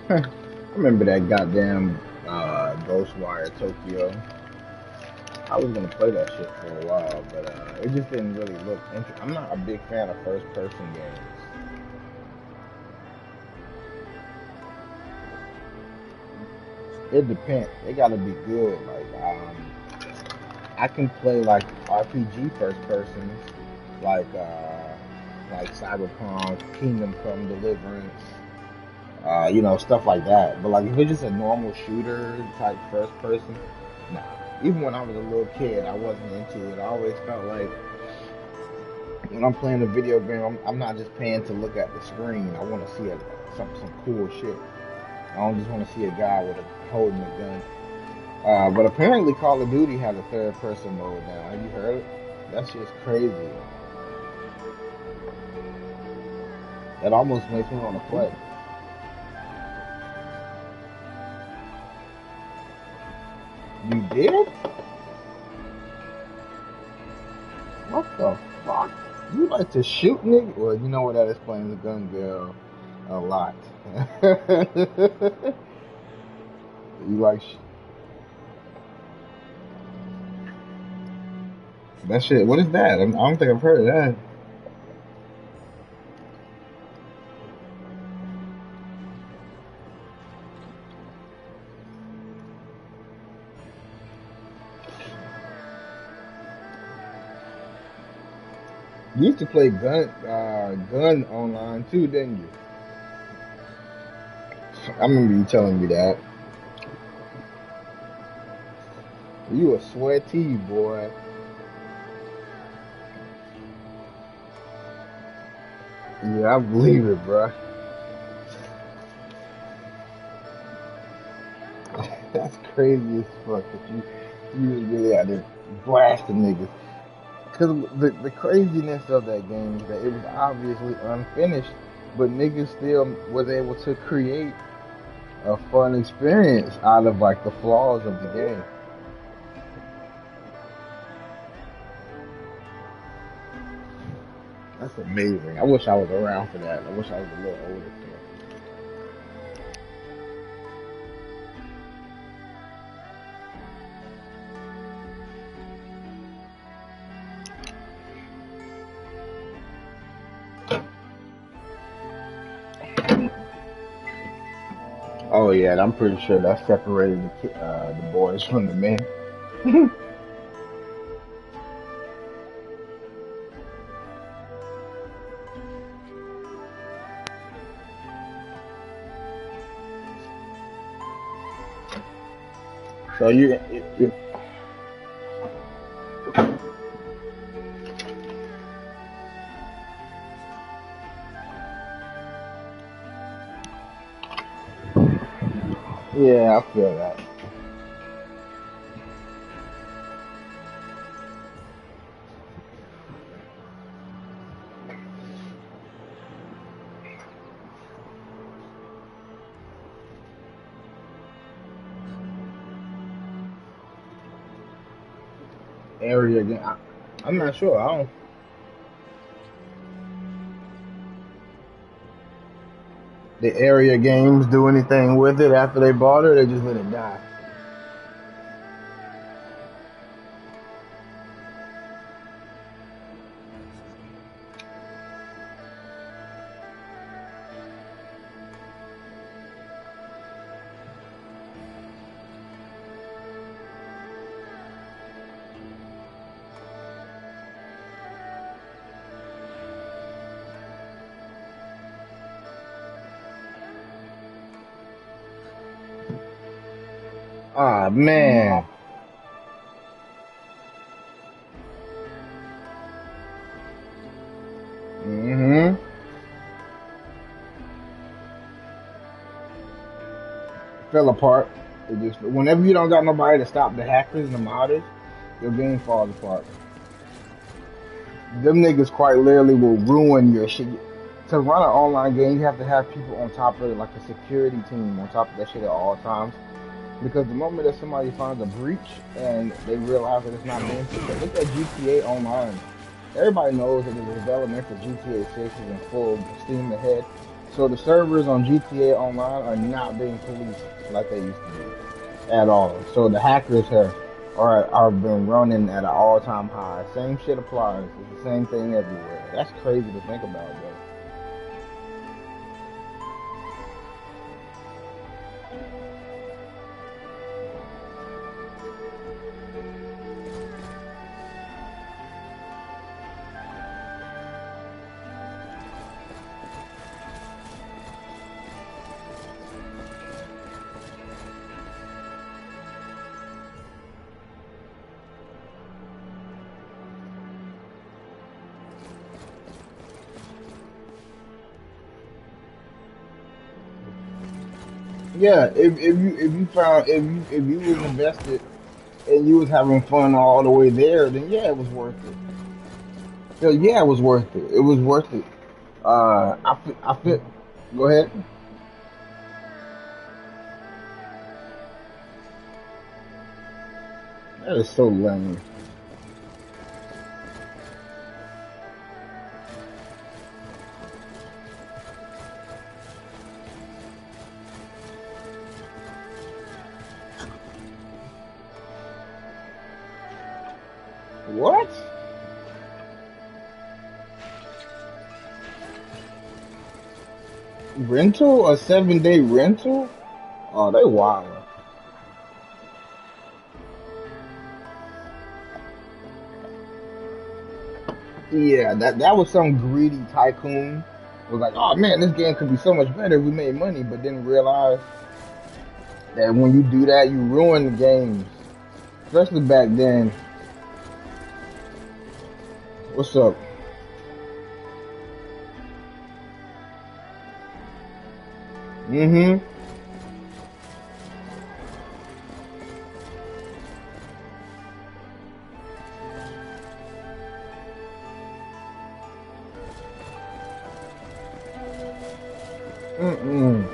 I remember that goddamn Ghostwire Tokyo. I was gonna play that shit for a while, but it just didn't really look interesting. I'm not a big fan of first-person games. It depends. They gotta be good. I can play like RPG first persons, like uh, like Cyberpunk, Kingdom Come Deliverance, stuff like that. But like if it's just a normal shooter type first person, nah. Even when I was a little kid, I wasn't into it. I always felt like when I'm playing a video game, I'm not just paying to look at the screen. I want to see some cool shit. I don't just want to see a guy holding a gun. But apparently Call of Duty has a third person mode now. Have you heard it? That shit's crazy. That almost makes me want to play. You did? What the fuck? You like to shoot nigga? Well, you know what, that explains the gun girl a lot. You like that shit? What is that? I don't think I've heard of that. You used to play gun online too, didn't you? I remember you telling me that. You a sweaty boy. Yeah, I believe it, bro. That's crazy as fuck that you was really out there blasting niggas. Cause the craziness of that game is that it was obviously unfinished, but niggas still was able to create a fun experience out of like the flaws of the game. That's amazing. I wish I was around for that. I wish I was a little older for that. Oh yeah, I'm pretty sure that separated the boys from the men. So you yeah, I feel that. Area game. I'm not sure. I don't. The area games do anything with it after they bought it? They just let it die. Ah man. Mm-hmm. Fell apart. It just whenever you don't got nobody to stop the hackers and the modders, your game falls apart. Them niggas quite literally will ruin your shit. To run an online game, you have to have people on top of it, like a security team on top of that shit at all times. Because the moment that somebody finds a breach and they realize that it's not meant to, look at GTA Online. Everybody knows that the development for GTA 6 is in full steam ahead. So the servers on GTA Online are not being policed like they used to be at all. So the hackers are been running at an all time high. Same shit applies. It's the same thing everywhere. That's crazy to think about, though. Yeah, if you found if you was invested and you was having fun all the way there, then yeah, it was worth it. So yeah, it was worth it. It was worth it. I feel. Go ahead. That is so lame. What? Rental? A 7 day rental? Oh, they wild. Yeah, that was some greedy tycoon. Was like, oh man, this game could be so much better if we made money, but didn't realize that when you do that, you ruin the games. Especially back then. What's up? Mm-hmm. Mm-mm.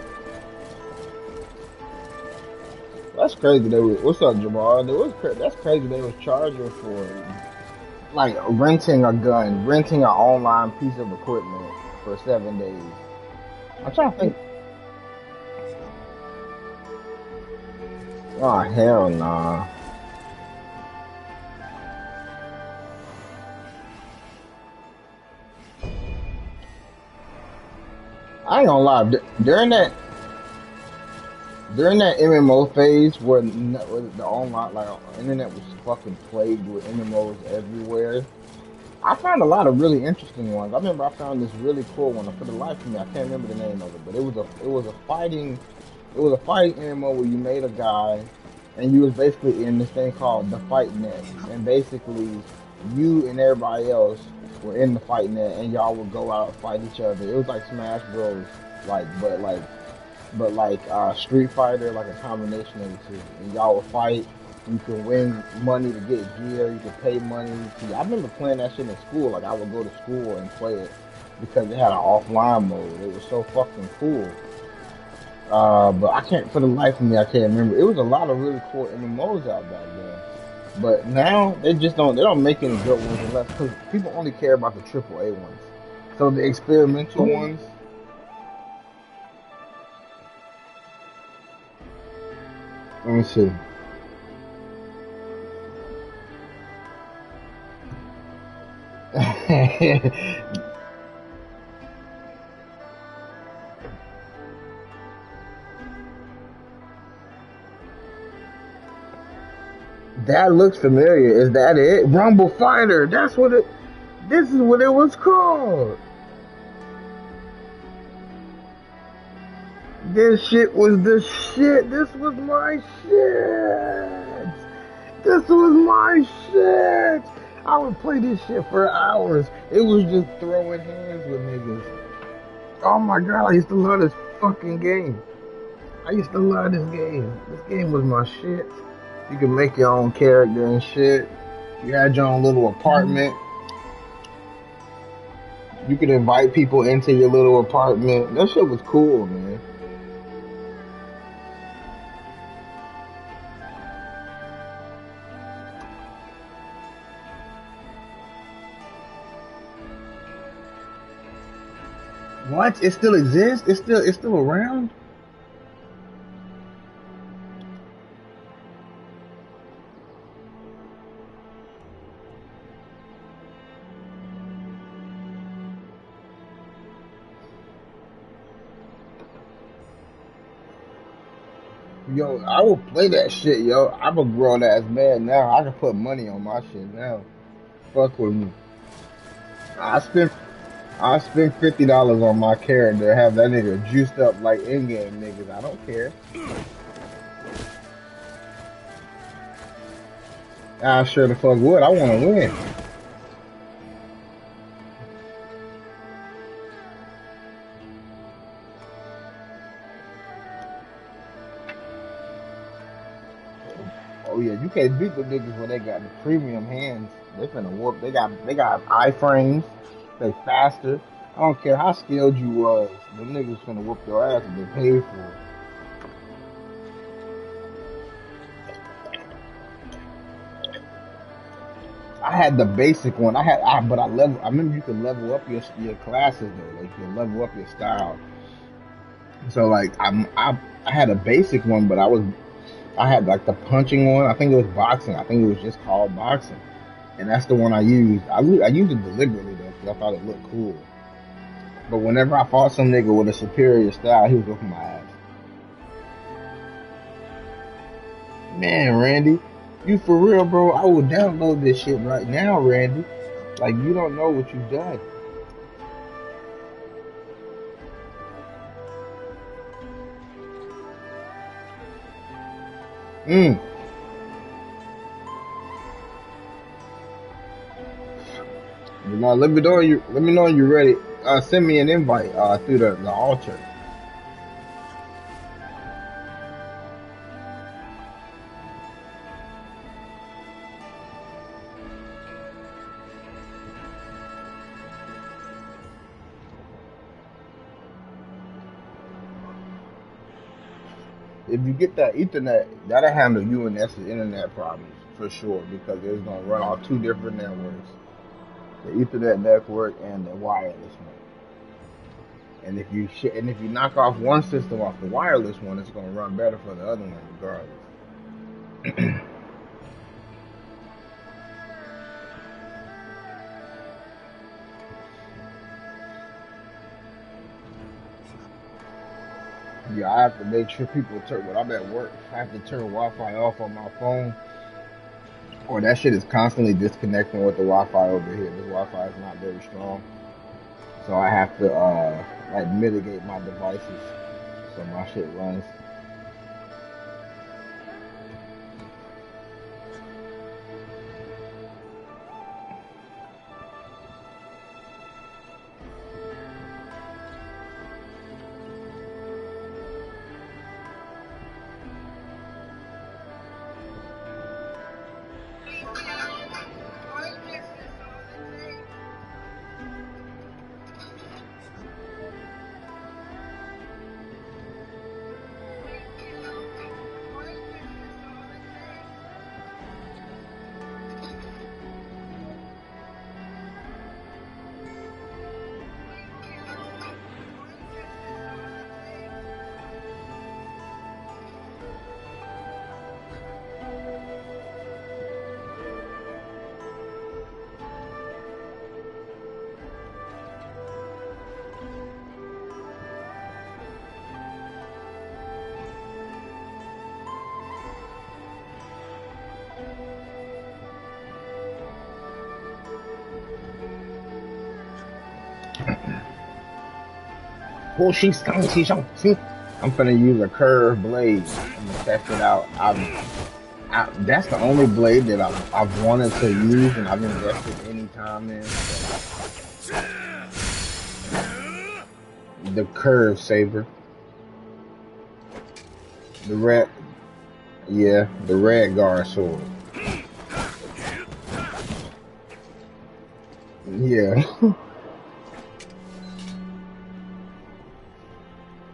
That's crazy. What's up, Jamal? That's crazy. They was charging for like renting a gun, renting an online piece of equipment for 7 days. I'm trying to think. Oh hell nah. I ain't gonna lie. During that MMO phase where the online like internet was fucking plagued with MMOs everywhere, I found a lot of really interesting ones. I remember I found this really cool one. For the life of me, I can't remember the name of it, but it was a fighting MMO where you made a guy, and you was basically in this thing called the Fight Net, and basically you and everybody else were in the Fight Net, and y'all would go out and fight each other. It was like Smash Bros. Like, but like Street Fighter, like a combination of the two. And y'all would fight. You can win money to get gear. You can pay money. See, I remember playing that shit in school. Like I would go to school and play it because it had an offline mode. It was so fucking cool. But I can't, for the life of me, I can't remember. It was a lot of really cool MMOs out back then. But now they just don't. They don't make any good ones unless because people only care about the AAA ones. So the experimental ones. Let me see. That looks familiar. Is that it? Rumble Fighter. That's what it. This is what it was called. This shit was the shit. This was my shit. This was my shit. I would play this shit for hours. It was just throwing hands with niggas. Oh my god, I used to love this fucking game. I used to love this game. This game was my shit. You could make your own character and shit. You had your own little apartment. You could invite people into your little apartment. That shit was cool, man. What? It still exists? It's still around? Yo, I will play that shit, yo. I'm a grown ass man now. I can put money on my shit now. Fuck with me. I spent I spent $50 on my character, have that nigga juiced up like in-game niggas. I don't care. I sure the fuck would. I want to win. Oh yeah, you can't beat the niggas when they got the premium hands. They finna whoop. They got iframes. They faster. I don't care how skilled you was. The niggas finna whoop your ass and get paid for it. I had the basic one. But I level. I remember you could level up your classes though. Like you could level up your style. So like I had a basic one, but I had like the punching one. I think it was boxing. I think it was just called boxing, and that's the one I used. I used it deliberately though because I thought it looked cool. But whenever I fought some nigga with a superior style, he was whooping my ass. Man, Randy, you for real, bro? I will download this shit right now, Randy. Like you don't know what you've done. Mm. You know, let me know you're ready. Send me an invite through the altar. If you get that Ethernet, that'll handle UNS's internet problems for sure because it's gonna run off two different networks: the Ethernet network and the wireless one. And if you knock off one system off the wireless one, it's gonna run better for the other one regardless. Yeah, I have to make sure people turn when I'm at work. I have to turn Wi-Fi off on my phone, or that shit is constantly disconnecting with the Wi-Fi over here. This Wi-Fi is not very strong, so I have to like mitigate my devices so my shit runs. Oh, I'm finna use a curved blade. I'm gonna test it out. That's the only blade that I've wanted to use and I've invested any time in. So, the curved saber, the red, yeah, the red guard sword. Yeah.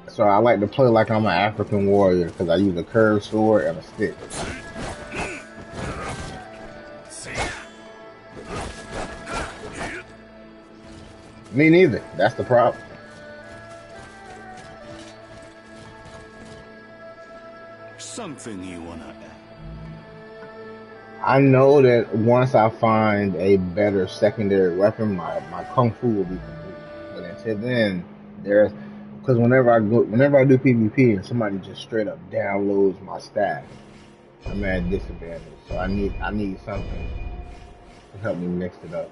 So I like to play like I'm an African warrior because I use a curved sword and a stick. Me neither. That's the problem. something you wanna add? I know that once I find a better secondary weapon, my kung fu will be complete. But until then, there's because whenever I do PvP and somebody just straight up downloads my stack, I'm at disadvantage. So I need something to help me mix it up.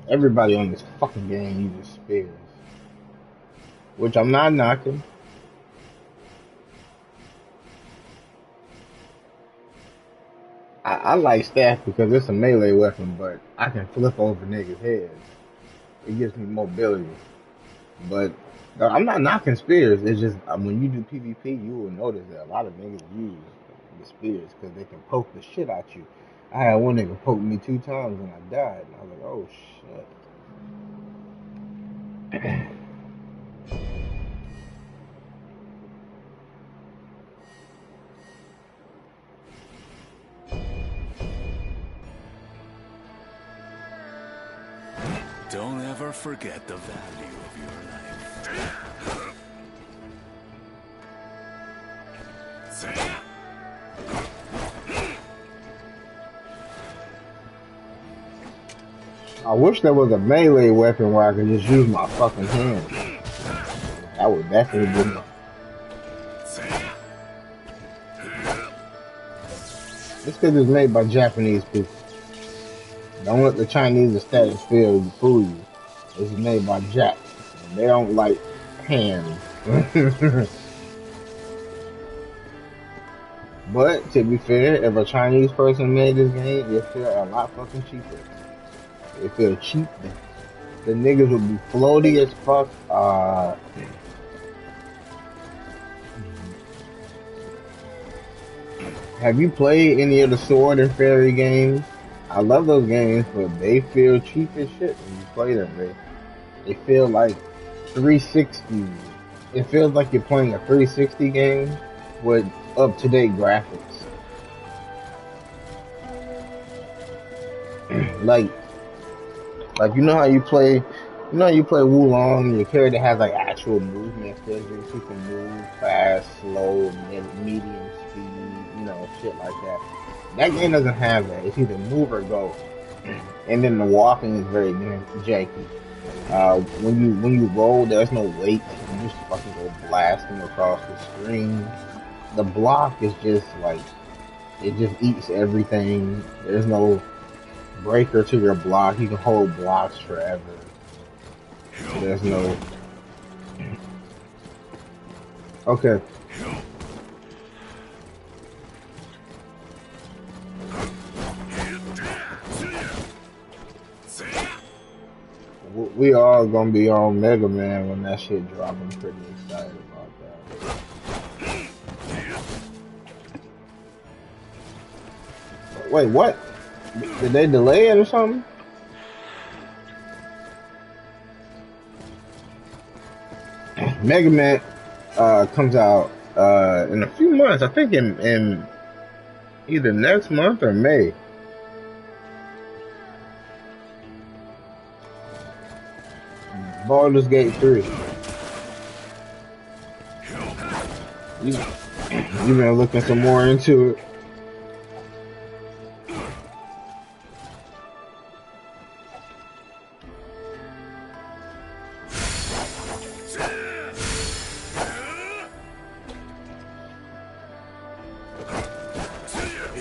Everybody on this fucking game uses spears, which I'm not knocking. I like staff because it's a melee weapon, but I can flip over niggas' heads. It gives me mobility. But I'm not knocking spears. It's just when you do PvP, you will notice that a lot of niggas use the spears because they can poke the shit out you. I had one nigga poke me 2 times and I died. And I was like, oh shit. Don't ever forget the value of your life. I wish there was a melee weapon where I could just use my fucking hands. That would definitely be me. This because it's made by Japanese people. Don't let the Chinese aesthetic fool you. It's made by Japs. They don't like hands. But to be fair, if a Chinese person made this game, it'd feel a lot fucking cheaper. It feel cheap. The niggas would be floaty as fuck. Have you played any of the Sword and Fairy games? I love those games, but they feel cheap as shit when you play them. They feel like 360. It feels like you're playing a 360 game with up-to-date graphics. like you know how you play Wulong, your character has like actual movement physics. You can move fast, slow, medium speed, shit like that. That game doesn't have that. It's either move or go. And then the walking is very janky. When you roll, there's no weight. You just fucking go blasting across the screen. The block is just like, it just eats everything. There's no breaker to your block. You can hold blocks forever. There's no... Okay. We all gonna be on Mega Man when that shit drop. I'm pretty excited about that. Wait, what? Did they delay it or something? Mega Man comes out in a few months. I think in either next month or May. Baldur's Gate 3. You've been looking some more into it.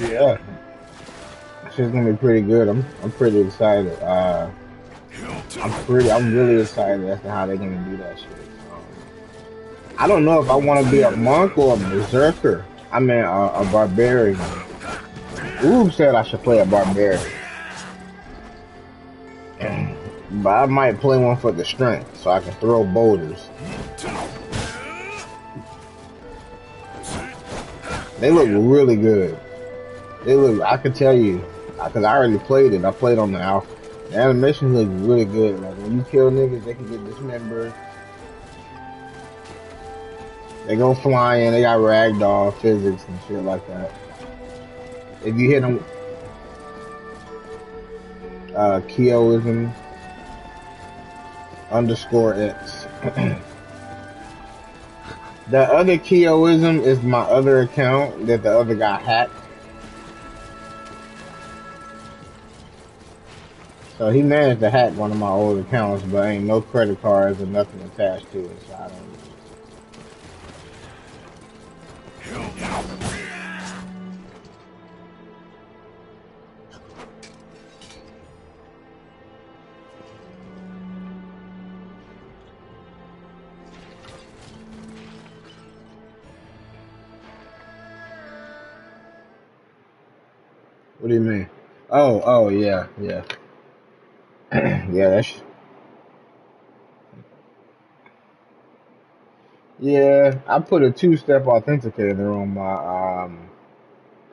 Yeah. Shit's gonna be pretty good. I'm pretty excited. I'm really excited as to how they're gonna do that shit. I don't know if I want to be a monk or a berserker. I mean, a barbarian. Oob said I should play a barbarian, but I might play one for the strength, so I can throw boulders. They look really good. I can tell you, because I already played it. I played on the alpha. The animation looks really good. Like when you kill niggas, they can get dismembered. They go flying. They got ragdoll physics and shit like that. If you hit them, Kyoism _X. The other Kyoism is my other account that the other guy hacked. So he managed to hack one of my old accounts, but ain't no credit cards or nothing attached to it. So I don't. What do you mean? Oh, yeah. Yeah, yeah. I put a two-step authenticator on my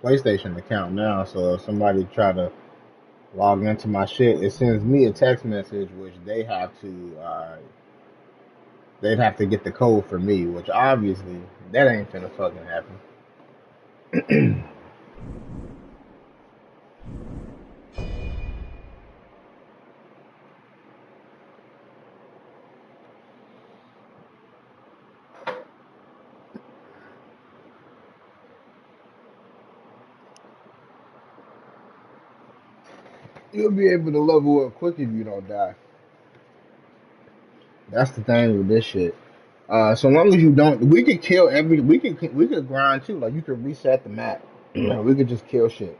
PlayStation account now, so if somebody try to log into my shit, it sends me a text message, which they'd have to get the code for me, which obviously that ain't finna fucking happen. You'll be able to level up quick if you don't die. That's the thing with this shit. So long as you don't, we could kill we could grind too. Like you could reset the map. We could just kill shit.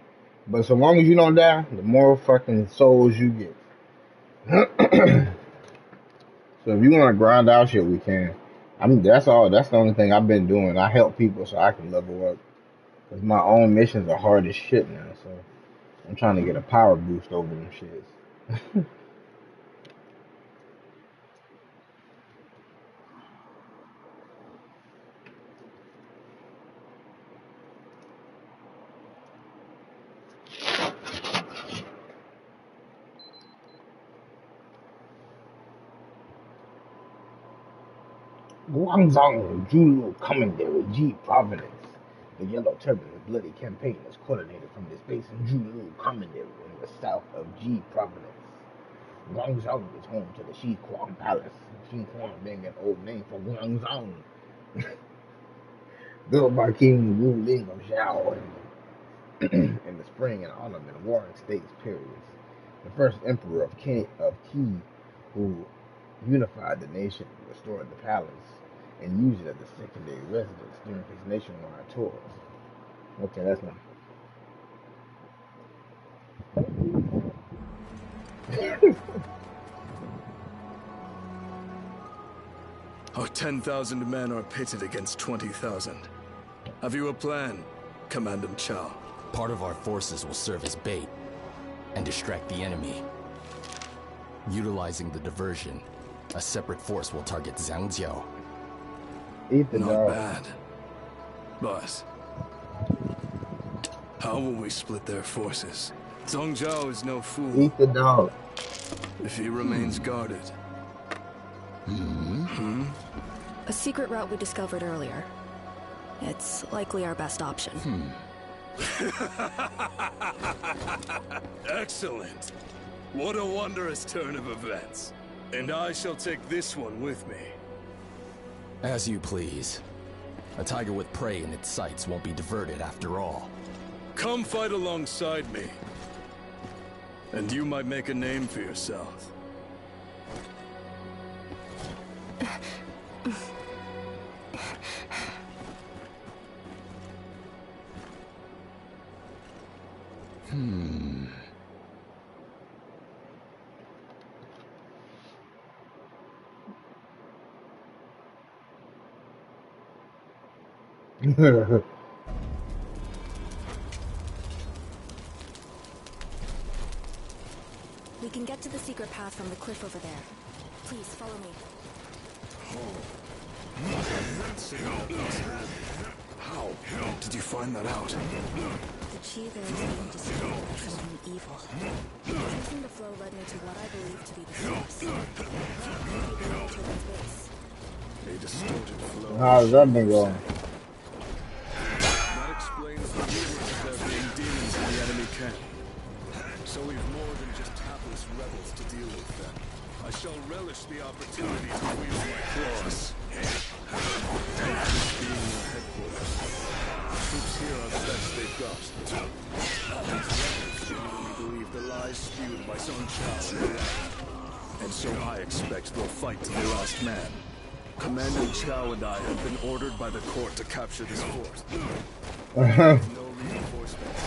But so long as you don't die, the more fucking souls you get. So if you want to grind out shit, we can. I mean, that's all. That's the only thing I've been doing. I help people so I can level up. Cause my own missions are hard as shit now. So I'm trying to get a power boost over them shits. Guangzhou, Zulu Commandery, G Providence. The Yellow Turban's bloody campaign is coordinated from this base in Zulu Commandery in the south of G Providence. Guangzhou is home to the Shi Kuang Palace, Shi Kuang being an old name for Guangzhou, built by King Wu Ling of Zhao in the spring and autumn in Warring States periods. The first emperor of Qi, who unified the nation, restored the palace, and used it as a secondary residence during his nationwide tours. Okay, that's not. Our 10,000 men are pitted against 20,000. Have you a plan, Commandant Chow? Part of our forces will serve as bait and distract the enemy. Utilizing the diversion, a separate force will target Zhangjiao. Not bad. But how will we split their forces? Zhang Zhao is no fool. Eat the dog. If he remains guarded. A secret route we discovered earlier. It's likely our best option. Excellent. What a wondrous turn of events. And I shall take this one with me. As you please. A tiger with prey in its sights won't be diverted after all. Come fight alongside me. And you might make a name for yourself. We can get to the secret path from the cliff over there. Please, follow me. How did you find that out? The chi there is being distributed by something evil. Tracing the flow led me to what I believe to be the source. Maybe the Turban's base. A distorted flow. How's that been going? That explains the rumors of there being demons in the enemy camp. So we've more than just hapless rebels to deal with then. I shall relish the opportunity to wield my claws. This being their headquarters. Troops here are the best they've got. These rebels genuinely believe the lies spewed by Song Chao and the and so I expect they'll fight to the last man. Commander Chao and I have been ordered by the court to capture this fort. No reinforcements.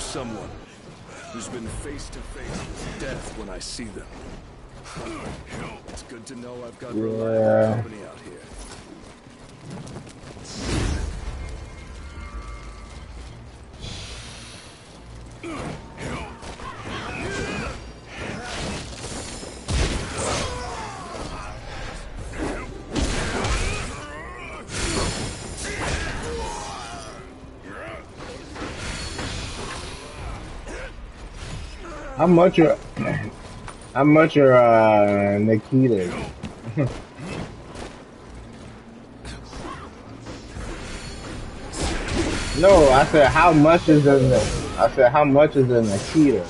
Someone who's been face to face with death when I see them. It's good to know I've got reliable company out here. How much are Nikita's? No, I said how much is a Nikita?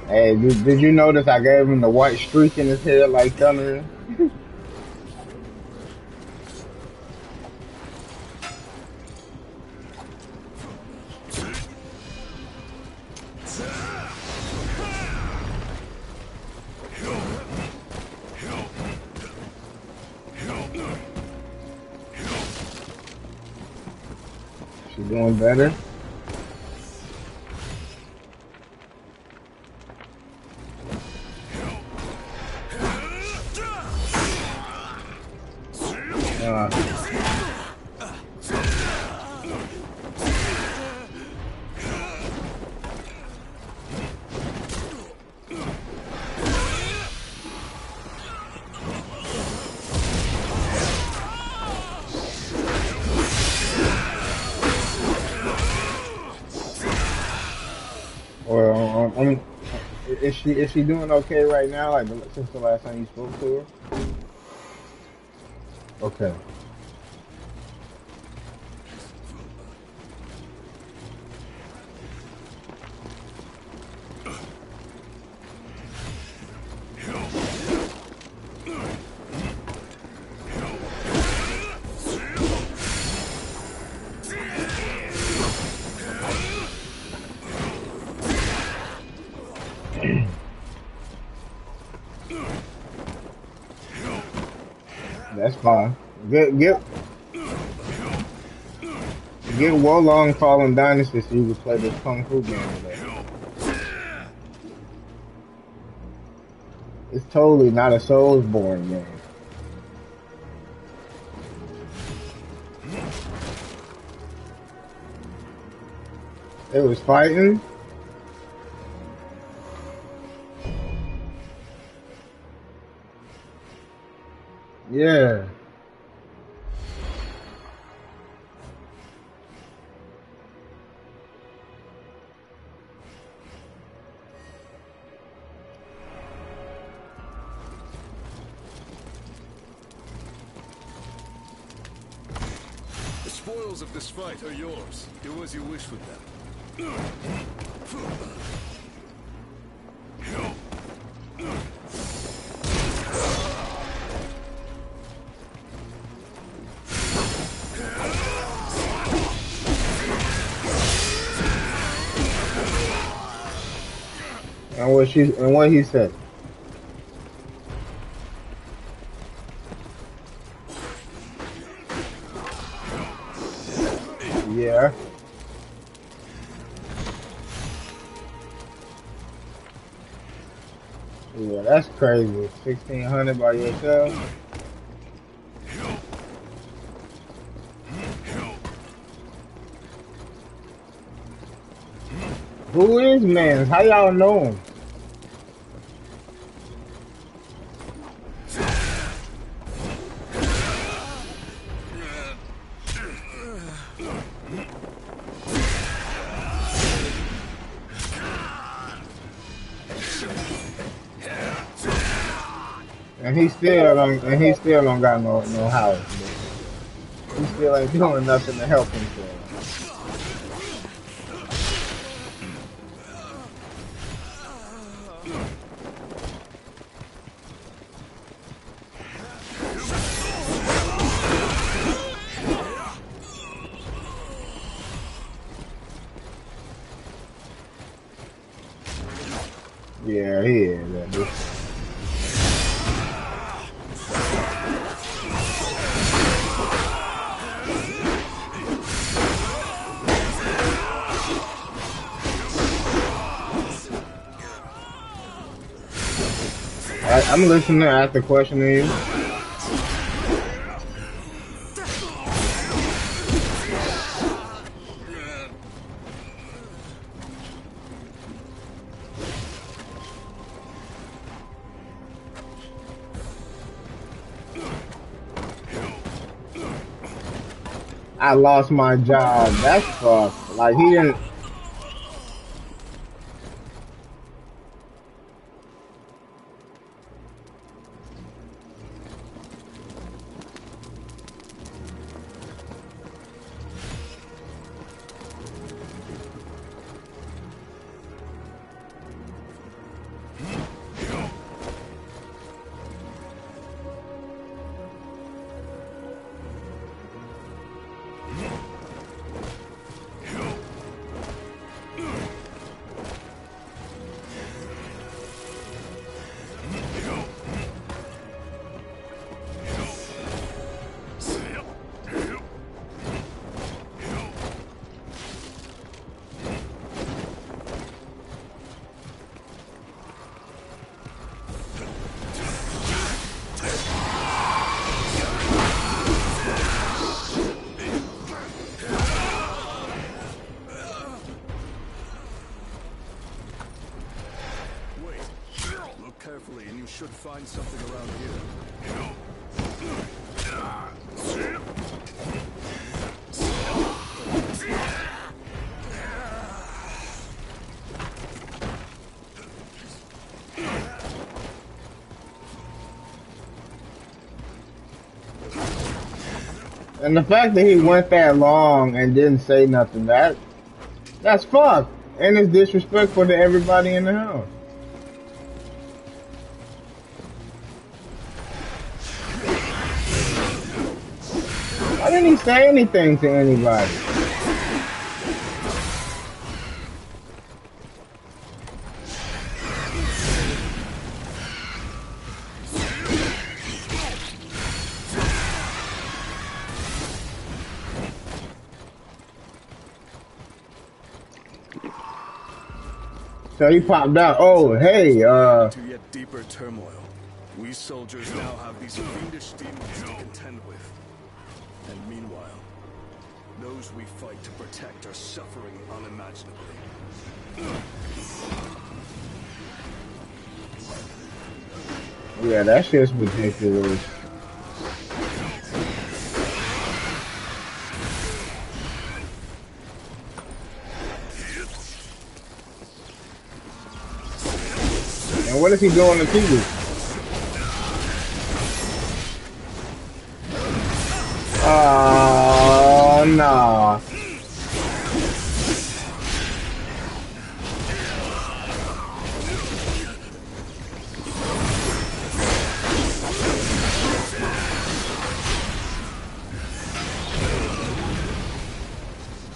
Hey, did you notice I gave him the white streak in his head like Thunder? She doing better? Is she doing okay right now? Like since the last time you spoke to her? Okay. That's fine. Get Wolong Fallen Dynasty so you can play this Kung Fu game today. It's totally not a Soulsborne game. It was fighting. Yeah. spoils of this fight are yours. Do as you wish with them. And what he said. Yeah. Yeah, that's crazy. 1,600 by yourself. Who is Mans? How y'all know him? And he still don't got no house. He still ain't doing nothing to help himself. Yeah, he is. I'm listening to ask the question to you. I lost my job. That's fucked. Like he didn't. Carefully, and you should find something around here. And the fact that he went that long and didn't say nothing, that's fucked. And it's disrespectful to everybody in the house. Why didn't he say anything to anybody? So he popped out. Oh, hey, To yet deeper turmoil. We soldiers now have these fiendish demons to contend with. And meanwhile, those we fight to protect are suffering unimaginably. yeah, that shit's ridiculous. And what is he doing to people? Oh, no.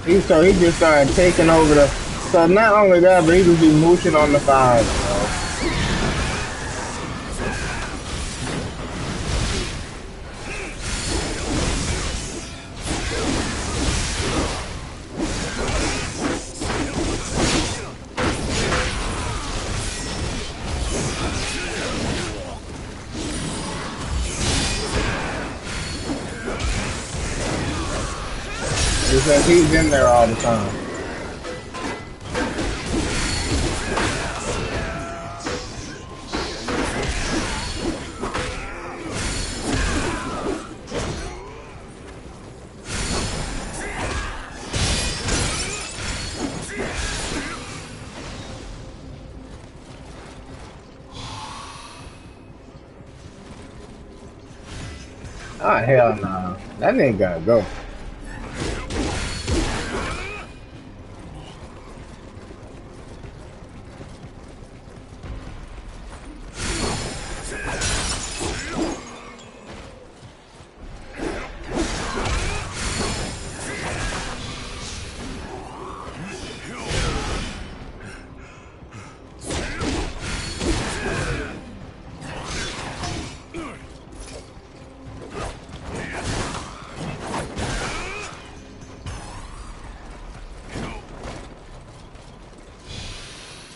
He just started taking over the. So not only that, but he just be mooching on the five. Because he's in there all the time. Oh hell no. That nigga gotta go.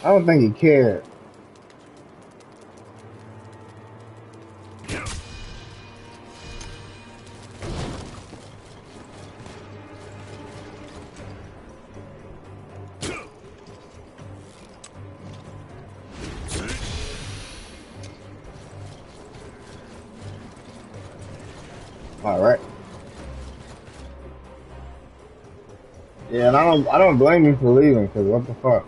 I don't think he cared. All right. Yeah, and I don't blame him for leaving, because what the fuck.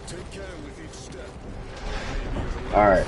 Take care with each step. All right.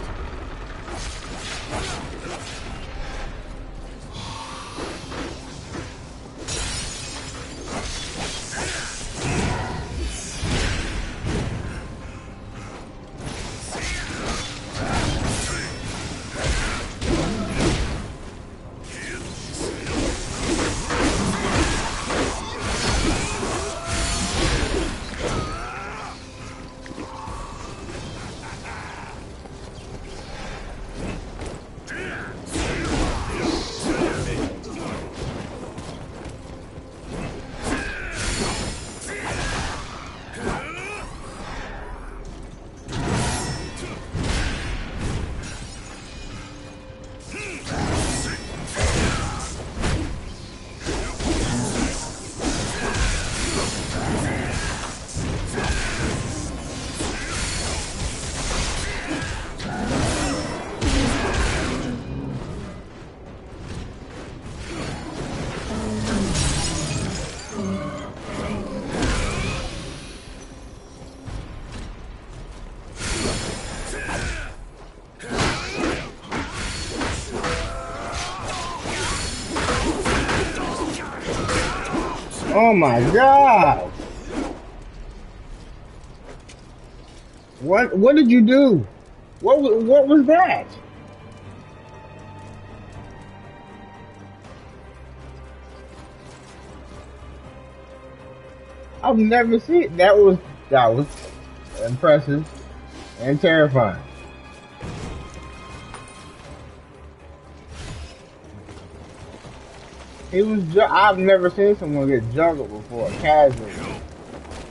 Oh my god! What did you do? What was that? I've never seen that was impressive and terrifying. I've never seen someone get juggled before, casually.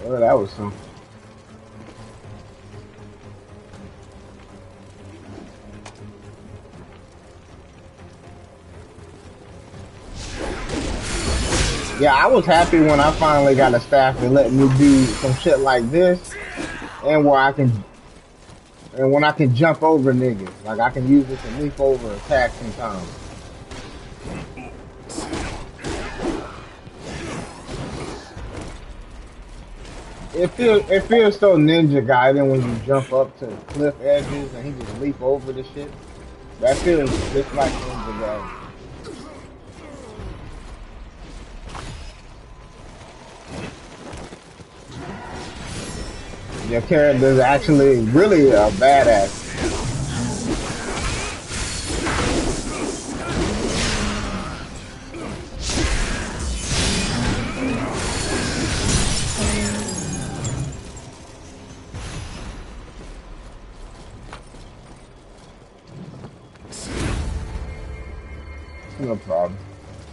Oh, that was something. Yeah, I was happy when I finally got a staff that let me do some shit like this, and when I can jump over niggas. Like I can use it to leap over attacks sometimes. It feels so Ninja Gaiden when you jump up to cliff edges and he just leap over the shit. That feels just like Ninja Gaiden. Your character is actually really a badass. No problem.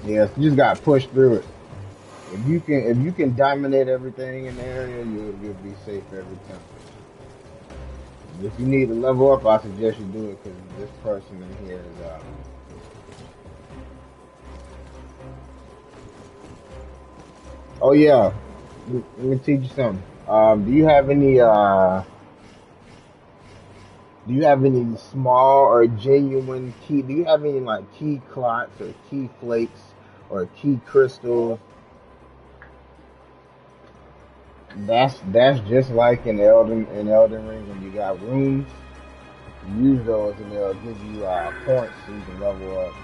Yes, you just got pushed through it. If you can dominate everything in the area, you'll be safe every time. If you need to level up, I suggest you do it because this person in here is Oh yeah, let me teach you something. Do you have any small or genuine key? Do you have any like key clots or key flakes or key crystals? That's just like in Elden Ring when you got rooms. You use those and they'll give you points so you can level up.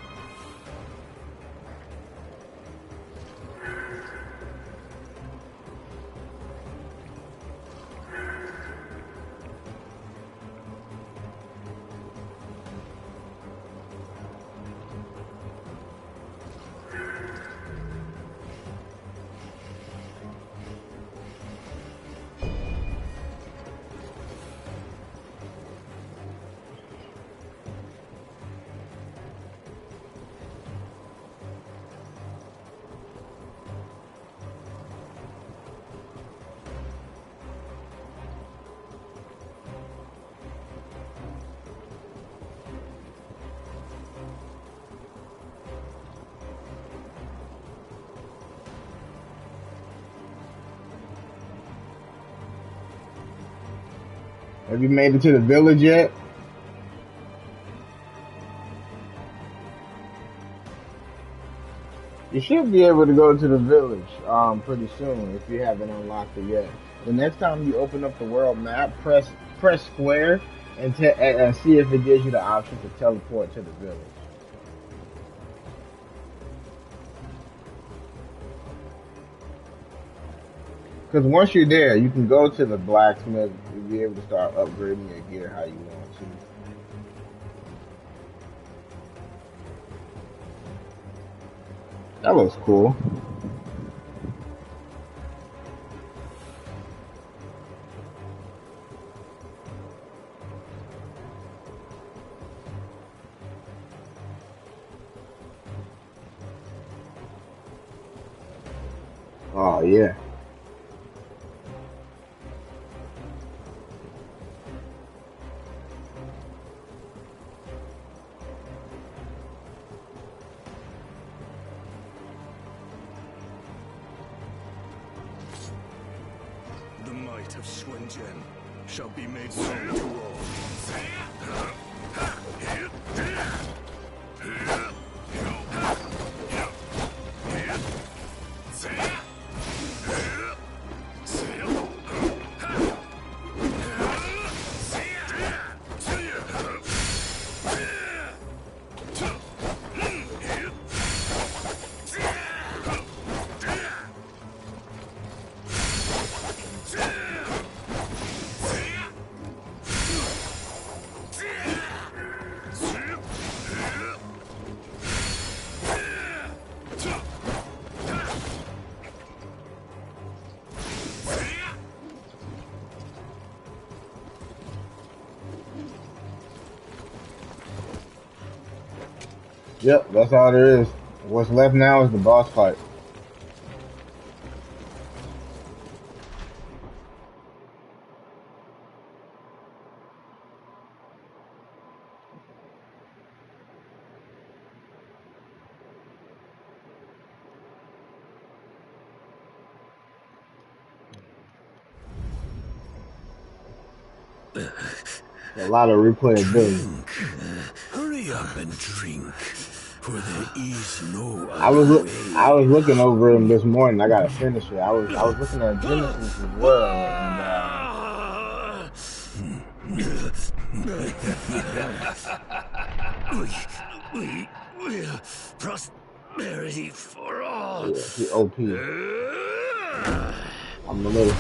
Have you made it to the village yet? You should be able to go to the village pretty soon if you haven't unlocked it yet. The next time you open up the world map, press square and see if it gives you the option to teleport to the village. Because once you're there, you can go to the blacksmith and be able to start upgrading your gear how you want to. That looks cool. Oh, yeah. The might of Xuanzhen shall be made known to all. Yep, that's all there is. What's left now is the boss fight. A lot of replayability. Hurry up and drink, for there is no I was looking over him this morning. I gotta finish it. I was looking at Genesis as well, we prosperity for all. yeah, he OP. I'm a little.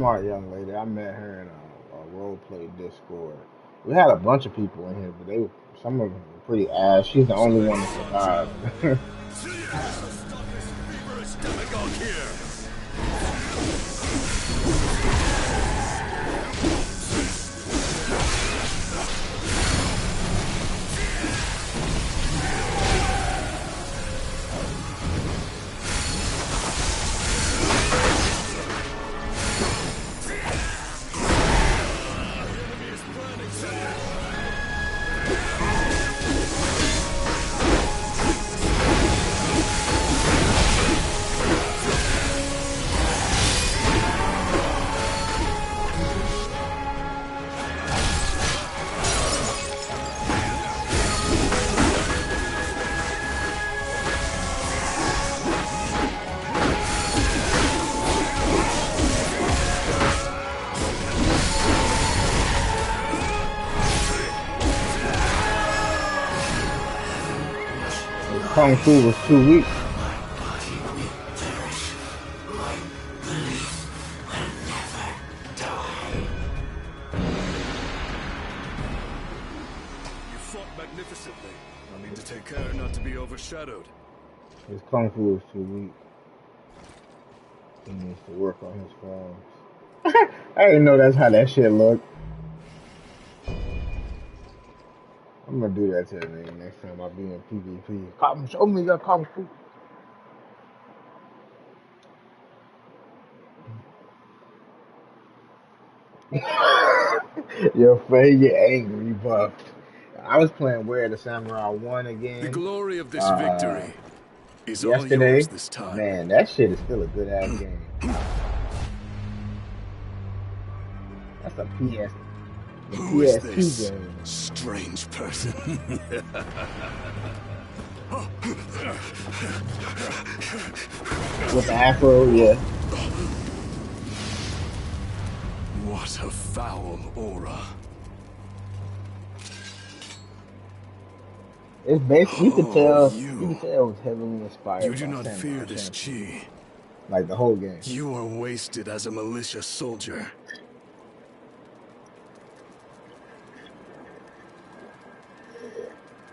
smart young lady. I met her in a role play Discord. We had a bunch of people in here, but some of them were pretty ass. She's the So only then one you that thought you survived. so you have to stop this feverish demagogue here. Kung Fu was too weak. You fought magnificently. I need to take care not to be overshadowed. His Kung Fu was too weak. He needs to work on his forms. I didn't know that's how that shit looked. I'm gonna do that to the nigga next time I be in PvP. Come, show me your Kung Fu. Your face get angry, buff. I was playing Where the Samurai 1 The again glory of this uh, victory is all yesterday. yours this time. Man, that shit is still a good ass game. That's a Who is PS2 this game. strange person? With the afro, yeah. What a foul aura. It's basically you can tell it was heavily inspired You by do not Samurai fear this Champloo. chi. Like the whole game. You are wasted as a militia soldier.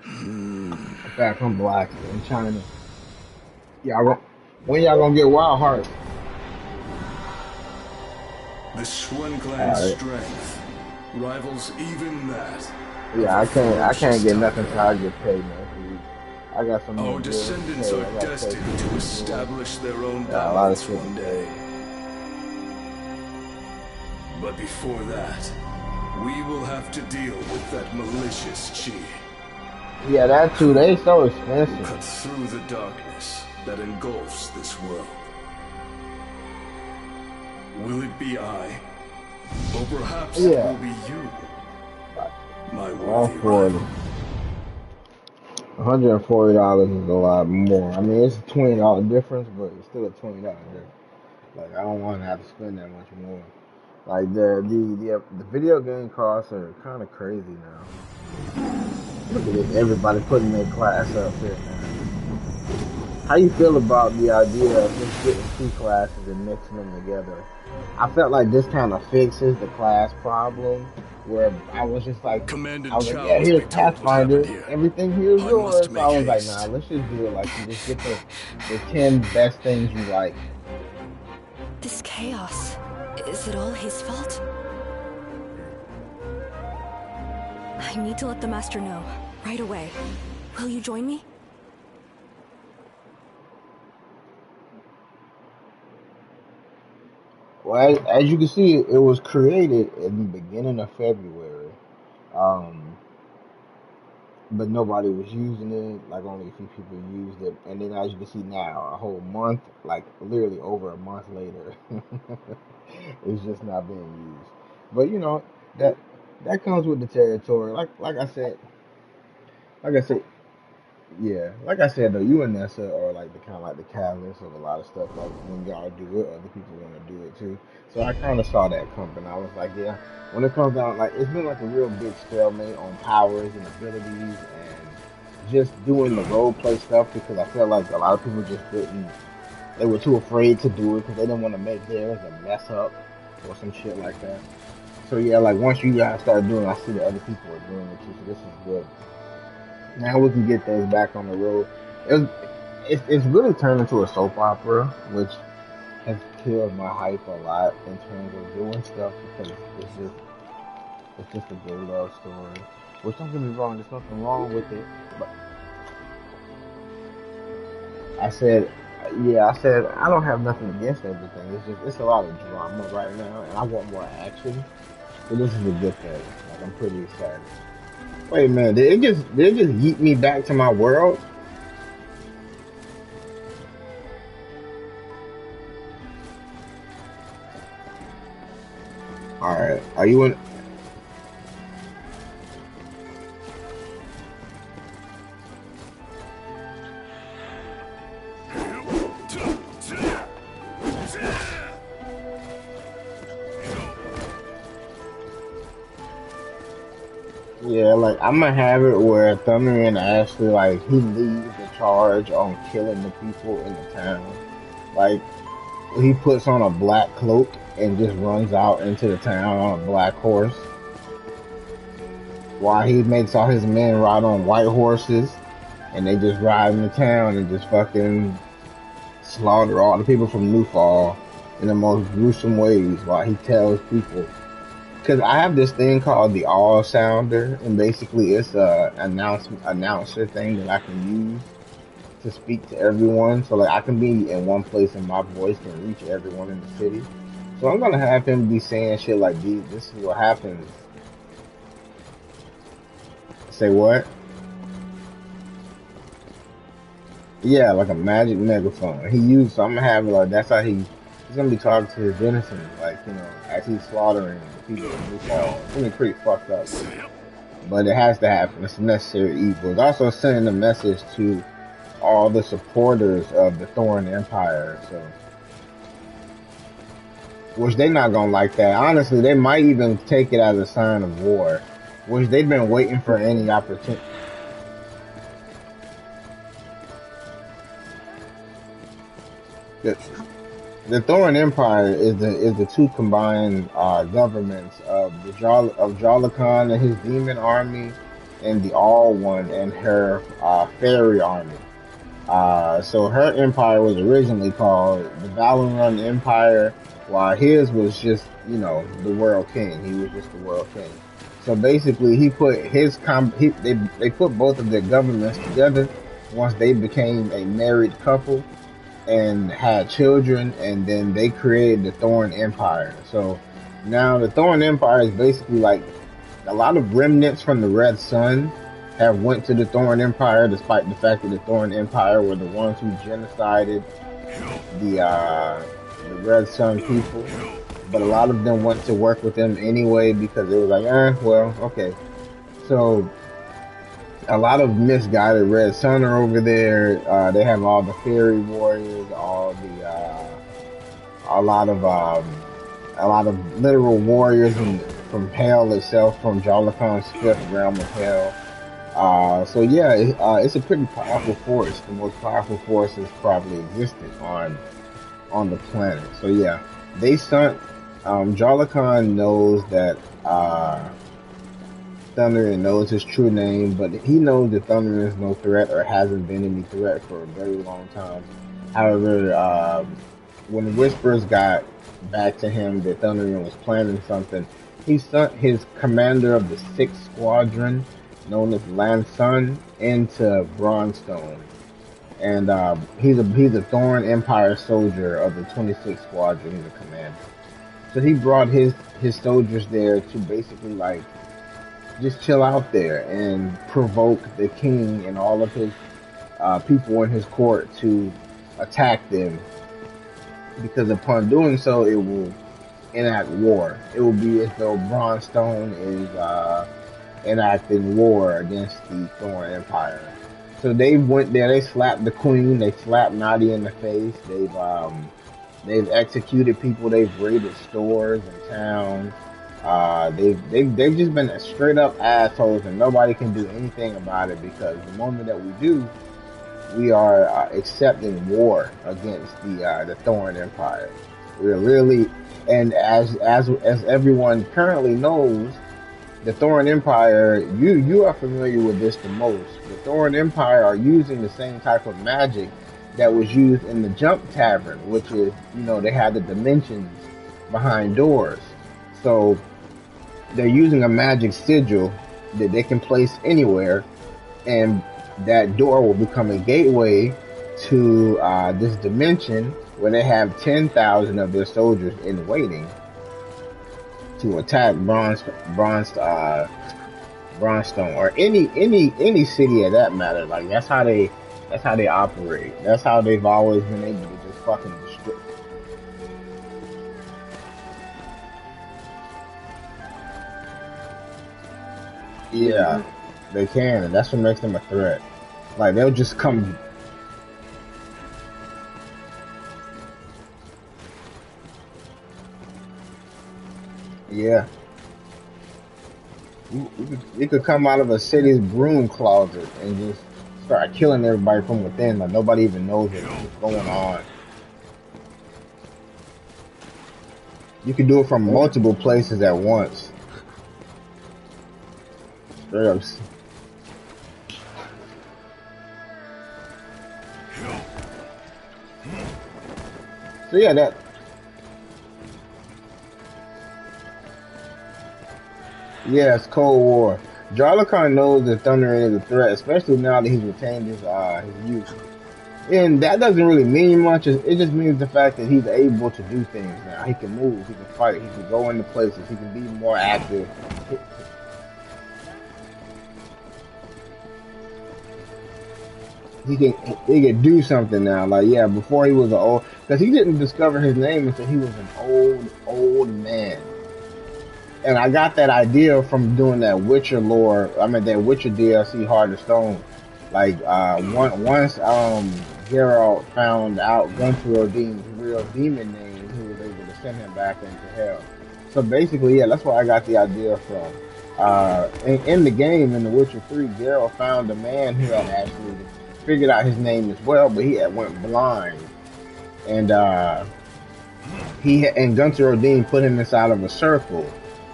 In fact, I'm black in China. When y'all gonna get Wild Hearts? The Xuan clan's Alright. strength rivals even that. Yeah, I can't get ferocious nothing tiger. till I get paid next week. I got some Our more bills to descendants pay. are I gotta pay destined people to to establish their own yeah, a lot of balance shit one to day. pay. But before that, we will have to deal with that malicious chi. Yeah, that too. They so Who expensive. cut through the darkness that engulfs this world. Will it be I? Or perhaps it Yeah. will be you, my All worthy for it. rival. $140 is a lot more. I mean, it's a $20 difference, but it's still a $20 difference. Like, I don't want to have to spend that much more. Like the video game costs are kind of crazy now. Look at this, everybody putting their class up here, man. How you feel about the idea of just getting two classes and mixing them together? I felt like this kind of fixes the class problem, where I was just like, Commandant I was like, Chow yeah, must here's be told what Pathfinder, happened here. everything here's I yours. must So I make was like, haste. nah, let's just do it like you just get the 10 best things you like. This chaos, is it all his fault? I need to let the master know, right away. Will you join me? Well, as you can see, it was created in the beginning of February, um, but nobody was using it. Like only a few people used it, and then as you can see now, a whole month, like literally over a month later, it's just not being used. But you know that that comes with the territory. Like I said, yeah, like I said though, you and Nessa are like the kind of like the catalyst of a lot of stuff. Like when y'all do it, other people want to do it too. So I kind of saw that coming. I was like, yeah, when it comes down, like it's been like a real big stalemate on powers and abilities and just doing the role play stuff because I felt like a lot of people just didn't. They were too afraid to do it because they didn't want to make theirs a mess up. or some shit like that. So yeah, like once you guys start doing, I see that other people are doing it too. So this is good. Now we can get things back on the road. It's really turned into a soap opera, which has killed my hype a lot in terms of doing stuff because it's just a good love story. Which don't get me wrong, there's nothing wrong with it. But I said, yeah, I said I don't have nothing against everything. It's a lot of drama right now, and I want more action. So this is a good thing. Like I'm pretty excited. Wait a minute, did it just yeet me back to my world? All right, are you in? Yeah, like I'm gonna have it where Thundering actually like he leads the charge on killing the people in the town. Like he puts on a black cloak and just runs out into the town on a black horse, while he makes all his men ride on white horses, and they just ride in the town and just fucking slaughter all the people from Newfall in the most gruesome ways while he tells people. Because I have this thing called the All Sounder, and basically it's a announcer thing that I can use to speak to everyone. So like I can be in one place and my voice can reach everyone in the city. So I'm gonna have him be saying shit like this is what happens. Say what? Yeah, like a magic megaphone. So I'm gonna have like that's how he's gonna be talking to his denizens, like, you know, as he's slaughtering the people in New Fall. It's gonna be pretty fucked up. But it has to happen. It's a necessary evil. It's also sending a message to all the supporters of the Thorn Empire, so which they not gonna like that. Honestly, they might even take it as a sign of war, which they've been waiting for any opportunity. The Thorn Empire is the two combined governments of Jollikon and his demon army, and the All One and her fairy army. So her empire was originally called the Valorun Empire, while his was just, you know, the World King. He was just the World King. So basically, he put they put both of their governments together once they became a married couple and had children, and then they created the Thorn Empire. So now the Thorn Empire is basically like a lot of remnants from the Red Sun have went to the Thorn Empire, despite the fact that the Thorn Empire were the ones who genocided the Red Sun people. But a lot of them went to work with them anyway because it was like, well, okay. So a lot of misguided Red Sun are over there. They have all the fairy warriors, a lot of literal warriors from Hell itself, from Jollikon's fifth realm of Hell. So yeah, it's a pretty powerful force. The most powerful force that's probably existed on the planet. So yeah, they sent. Jollikon knows that Thundering knows his true name, but he knows that Thundering is no threat or hasn't been any threat for a very long time. However, when Whispers got back to him that Thundering was planning something, he sent his commander of the 6th Squadron, known as Lansun, into Bronstone. And he's a Thorn Empire soldier of the 26th Squadron, he's a commander. So he brought his soldiers there to basically like just chill out there and provoke the king and all of his people in his court to attack them, because upon doing so it will enact war. It will be as though Bronstone is enacting war against the Thorn Empire. So they went there, they slapped the queen, they slapped Nadia in the face, they've executed people, they've raided stores and towns. They've just been straight up assholes, and nobody can do anything about it, because the moment that we do, we are accepting war against the Thorn Empire. Really, and as everyone currently knows, the Thorin Empire, you are familiar with this the most. The Thorin Empire are using the same type of magic that was used in the Jump Tavern, which is, they had the dimensions behind doors. So they're using a magic sigil that they can place anywhere, and that door will become a gateway to this dimension where they have 10,000 of their soldiers in waiting to attack Bronzestone, or any city of that matter. Like that's how they operate. That's how they've always been able to just fucking destroy. Yeah, they can, and that's what makes them a threat. Like they'll just come. Yeah, you could come out of a city's broom closet and just start killing everybody from within. Like nobody even knows what's going on. You can do it from multiple places at once. Straight up. So yeah, it's Cold War. Jarlakan knows that Thundering is a threat, especially now that he's retained his youth. And that doesn't really mean much. It just means the fact that he's able to do things now. He can move, he can fight, he can go into places, he can be more active. He can do something now. Like, yeah, before he was because he didn't discover his name until he was an old man. And I got that idea from doing that Witcher that Witcher DLC, Heart of Stone. Like, once Geralt found out Gunthar Odin's real demon name, he was able to send him back into hell. So basically, yeah, that's where I got the idea from. In the game, in The Witcher 3, Geralt found a man who had actually figured out his name as well, but he had went blind. And Gunthar Odin put him inside of a circle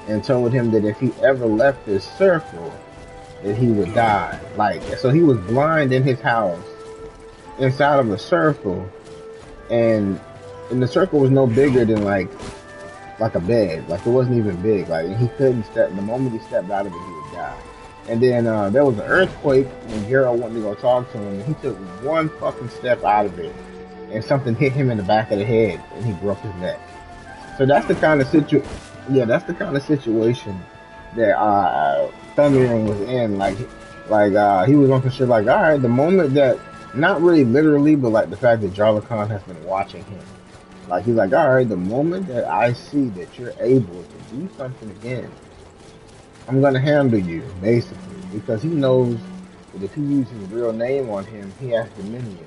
and told him that if he ever left this circle, that he would die. Like, so he was blind in his house, inside of a circle, and the circle was no bigger than like a bed. Like, it wasn't even big. Like, he couldn't step. The moment he stepped out of it, he would die. And then there was an earthquake, and Geralt wanted to go talk to him, and he took one fucking step out of it, and something hit him in the back of the head, and he broke his neck. So that's the kind of situation that Thundering was in. Like he was on for shit. Like, all right, the moment that, not really literally, but like the fact that Jarlakan has been watching him. Like, he's like, all right, the moment that I see that you're able to do something again, I'm gonna handle you, basically, because he knows that if he uses his real name on him, he has dominion.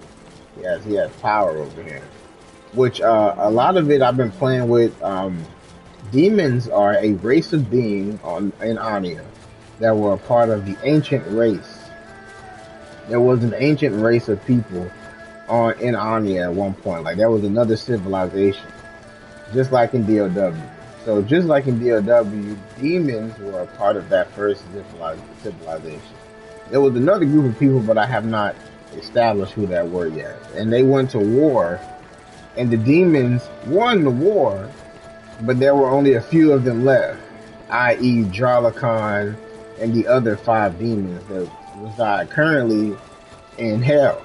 He has power over him. Which a lot of it I've been playing with. Demons are a race of being in Anya that were a part of the ancient race. There was an ancient race of people in Anya at one point. Like, there was another civilization, just like in DOW. So just like in DOW, demons were a part of that first civilization. There was another group of people, but I have not established who that were yet. And they went to war, and the demons won the war, but there were only a few of them left, i.e. Jarlakan and the other 5 demons that reside currently in hell.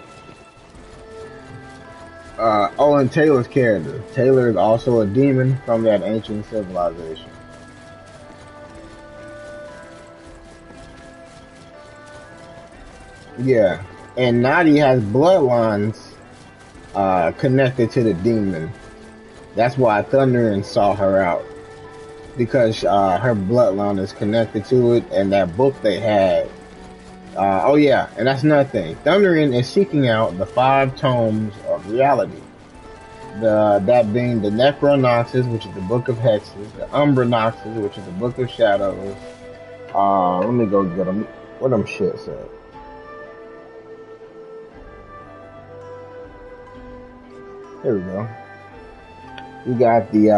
And Taylor's character. Taylor is also a demon from that ancient civilization. Yeah, and Nadi has bloodlines connected to the demon. That's why Thundering sought her out, because her bloodline is connected to it, and that book they had. And that's another thing. Thundering is seeking out the 5 tomes of reality. That being the Necronoxes, which is the Book of Hexes, the Umbranoxes, which is the Book of Shadows. Let me go get them. What them shits at? Here we go. You got the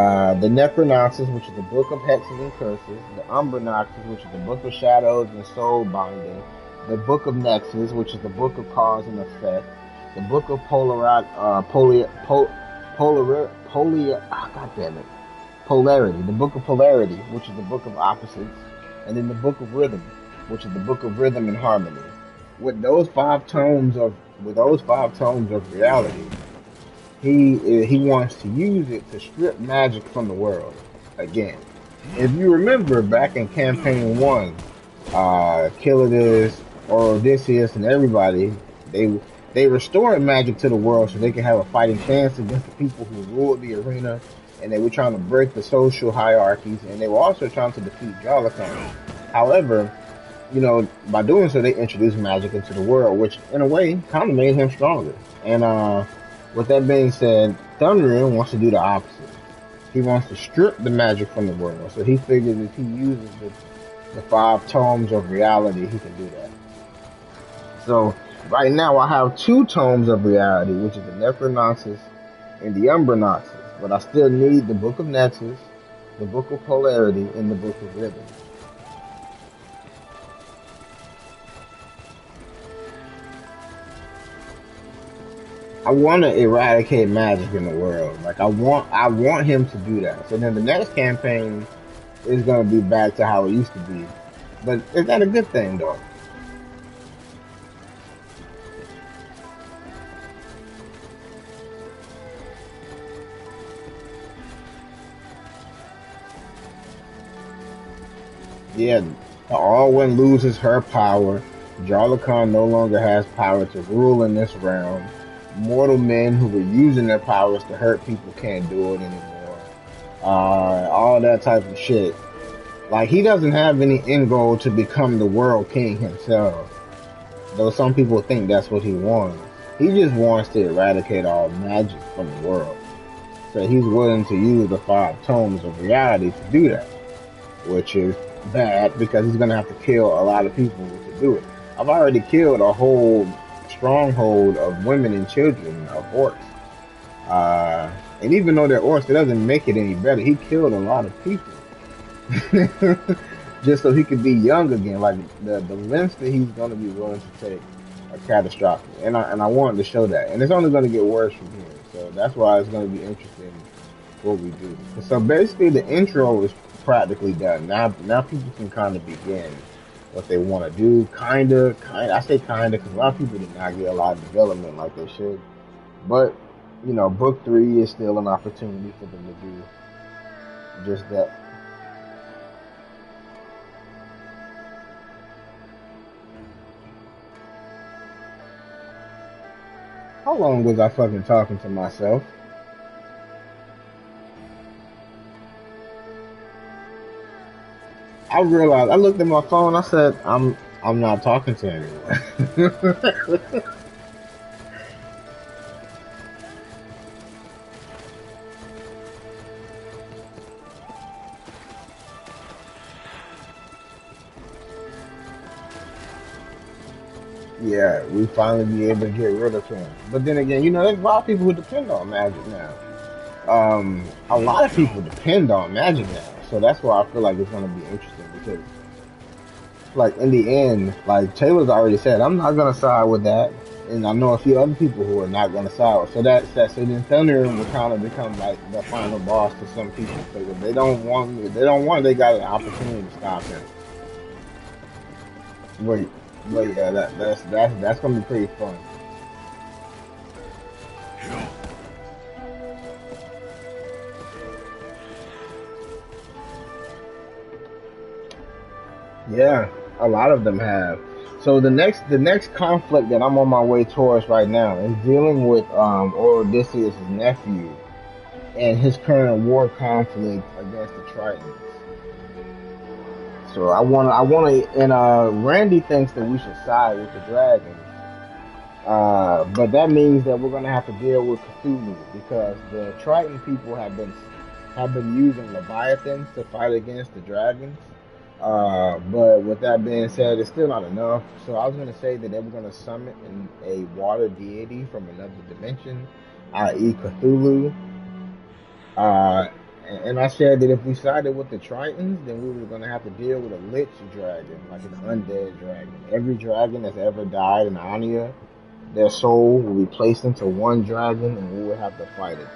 Necronoxus, which is the book of hexes and curses. The Umbernoxus, which is the book of shadows and soul binding. The book of Nexus, which is the book of cause and effect. The book of God damn it, polarity. The book of polarity, which is the book of opposites, and then the book of rhythm, which is the book of rhythm and harmony. With those five tones of reality, he wants to use it to strip magic from the world again. If you remember back in campaign 1, Killidas, Odysseus, and everybody, they restored magic to the world so they could have a fighting chance against the people who ruled the arena, and they were trying to break the social hierarchies, and they were also trying to defeat Jarlathor. However, you know, by doing so, they introduced magic into the world, which in a way kind of made him stronger. And with that being said, Thundering wants to do the opposite. He wants to strip the magic from the world. So he figures if he uses the five tomes of reality, he can do that. So right now I have two tomes of reality, which is the Necronoxus and the Umbernoxus. But I still need the Book of Nexus, the Book of Polarity, and the Book of Rhythm. I want to eradicate magic in the world. Like I want him to do that. So then the next campaign is gonna be back to how it used to be. But is that a good thing though? Yeah, Alwyn loses her power. Jarlathor no longer has power to rule in this realm. Mortal men who were using their powers to hurt people can't do it anymore. All that type of shit. Like, he doesn't have any end goal to become the world king himself. Though some people think that's what he wants. He just wants to eradicate all magic from the world. So he's willing to use the five tomes of reality to do that. Which is bad because he's going to have to kill a lot of people to do it. I've already killed a whole stronghold of women and children of orcs. And even though they're orcs, it doesn't make it any better. He killed a lot of people. Just so he could be young again. Like the lengths that he's going to be willing to take are catastrophic. And I wanted to show that. And it's only going to get worse from here. So that's why it's going to be interesting what we do. So basically the intro is practically done. Now people can kind of begin what they want to do. Kinda. I say kinda because a lot of people did not get a lot of development like they should. But, you know, book 3 is still an opportunity for them to do just that. How long was I fucking talking to myself? I realized, I looked at my phone, I said, I'm not talking to anyone. Yeah, we finally be able to get rid of him. But then again, you know, there's a lot of people who depend on magic now. A lot of people depend on magic now. So that's why I feel like it's going to be interesting because, like, in the end, like, Taylor's already said, I'm not going to side with that. And I know a few other people who are not going to side with. So so then Thunder will kind of become like the final boss to some people. Because if they don't want, they got an opportunity to stop him. But yeah, that's going to be pretty fun. Yeah, a lot of them have. So the next conflict that I'm on my way towards right now is dealing with Odysseus' nephew and his current war conflict against the Tritons. So I wanna, and Randy thinks that we should side with the dragons. But that means that we're gonna have to deal with Cthulhu because the Triton people have been using Leviathans to fight against the dragons. But with that being said, it's still not enough. So I was going to say that they were going to summon a water deity from another dimension, i.e. Cthulhu. Uh, and I said that if we sided with the Tritons, then we were gonna have to deal with a Lich dragon, like an undead dragon. Every dragon that's ever died in Anya, their soul will be placed into one dragon, and we would have to fight it.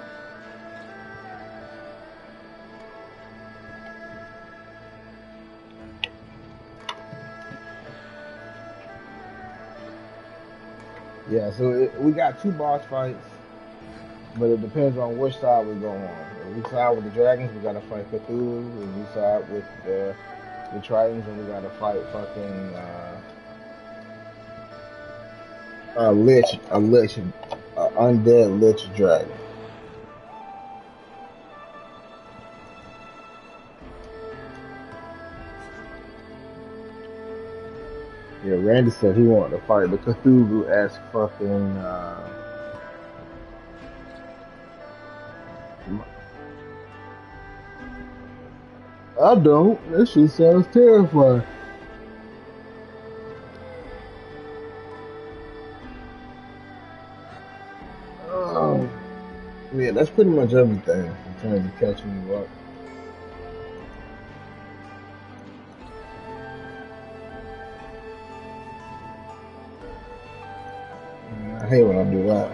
Yeah, so we got two boss fights, but it depends on which side we go on. If we side with the dragons, we gotta fight Cthulhu. If we side with the Tritons, then we gotta fight fucking a lich, undead lich dragon. Yeah, Randy said he wanted to fight the Cthulhu-esque fucking. I don't. That shit sounds terrifying. Um, yeah, that's pretty much everything in terms of catching you up. I hate when I do that.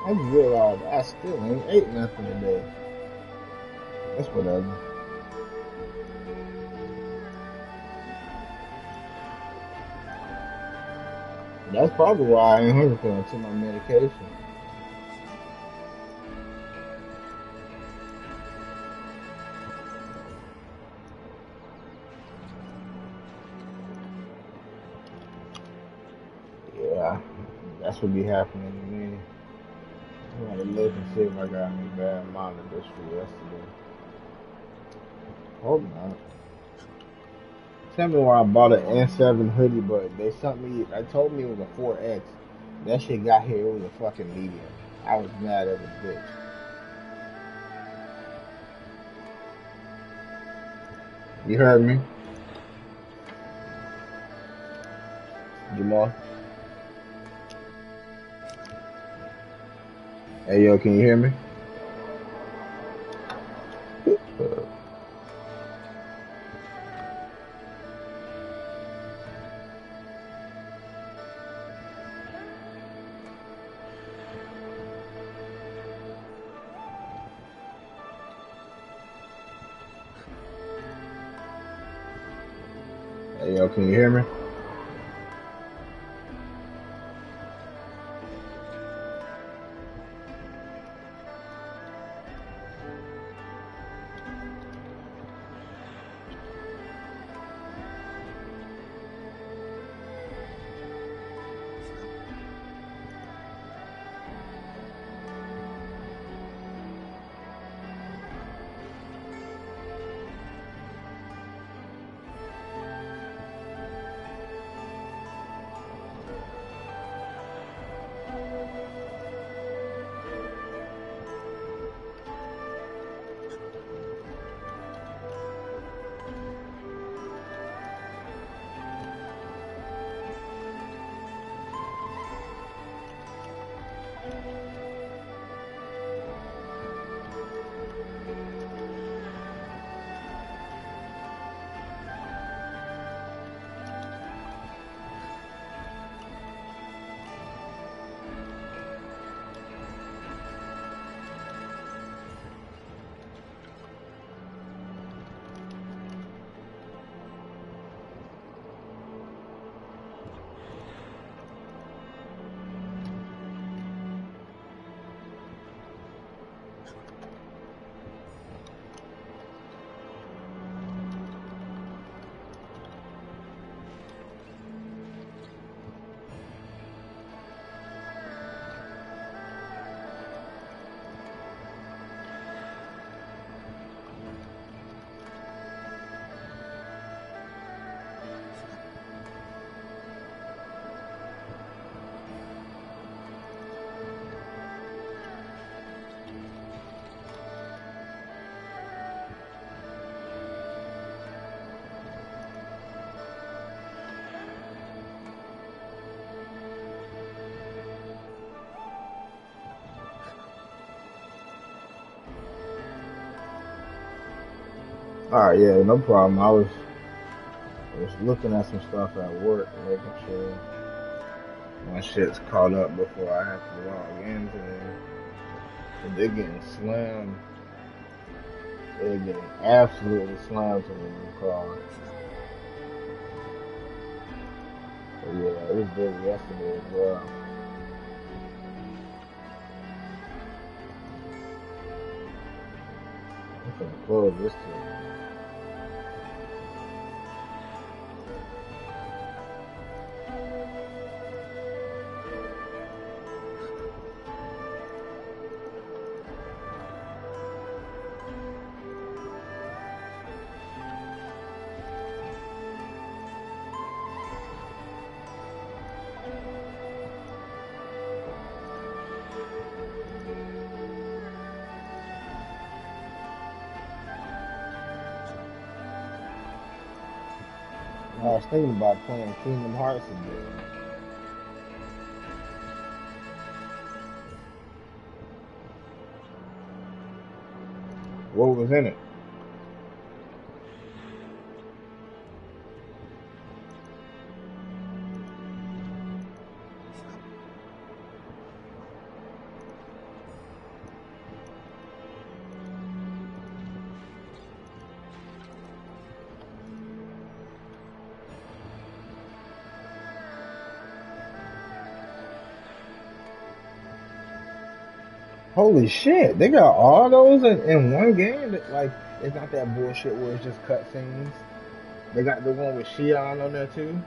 I just realized I still ain't ate nothing today. That's whatever. That's probably why I ain't hungry for until my medication. Yeah, that's what be happening to me. I gotta look and see if I got any bad monitors for yesterday. Hope not. Tell me why I bought an N7 hoodie, but they sent me. I told me it was a 4X. That shit got here. It was a fucking medium. I was mad as a bitch. You heard me, Jamal? Hey yo, can you hear me? Hey yo, can you hear me? Alright, yeah, no problem. I was looking at some stuff at work, making sure my shit's caught up before I have to log in today. But they're getting slammed. They're getting absolutely slammed to the new car. But yeah, it was busy yesterday as well. I'm gonna close this too. I was thinking about playing Kingdom Hearts again. What was in it? Holy shit, they got all those in one game? Like, it's not that bullshit where it's just cutscenes. They got the one with Shion on there too.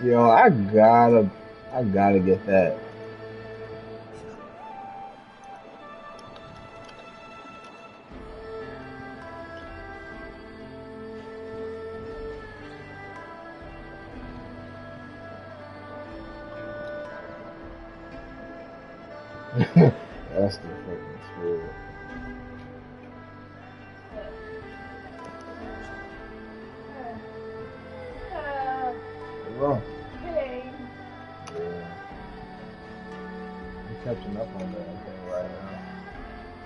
Yo, I gotta get that. That's the fucking spirit. Well, yeah, I'm catching up on everything right now.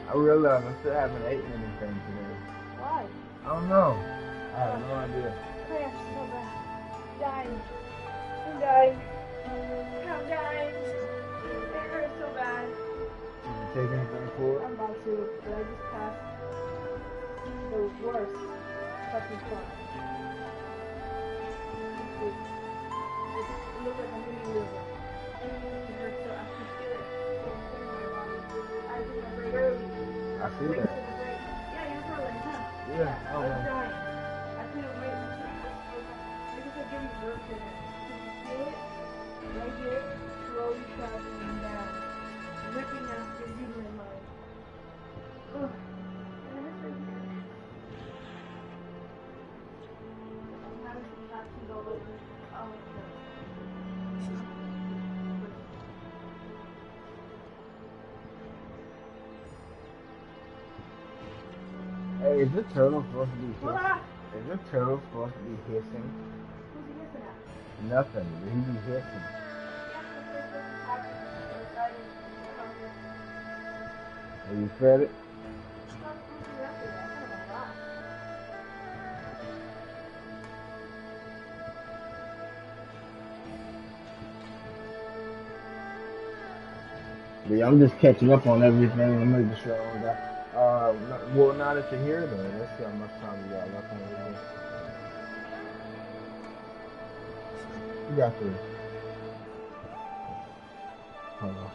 I realize I still haven't eaten anything today. Why? I don't know. I have no idea. Cramps so bad. Dying. I'm dying. I'm dying. It hurts so bad. Did you take anything for it? I'm about to, but I just passed the worst fucking fun. It looks like I'm gonna lose it. It hurts so I can feel it. In my body. I think I'm very early. I see Wait that. till the break. Yeah, you're early, huh? Yeah, I was dying. I couldn't wait until because I gave you birth to it. Can you feel it? Right here, slowly traveling down, ripping out your human mind. Ugh. And it hurts right here. I'm having contractions all over. Oh, no. Hey, is this turtle supposed to be hissing? What? Is this turtle supposed to be hissing? Who's he hissing at? Nothing. He be hissing. Have you fed it? Yeah, I'm just catching up on everything. I'm making sure I don't got. Well, now that you're here, though, let's see how much time you got left on your list. You got 3. Hold on.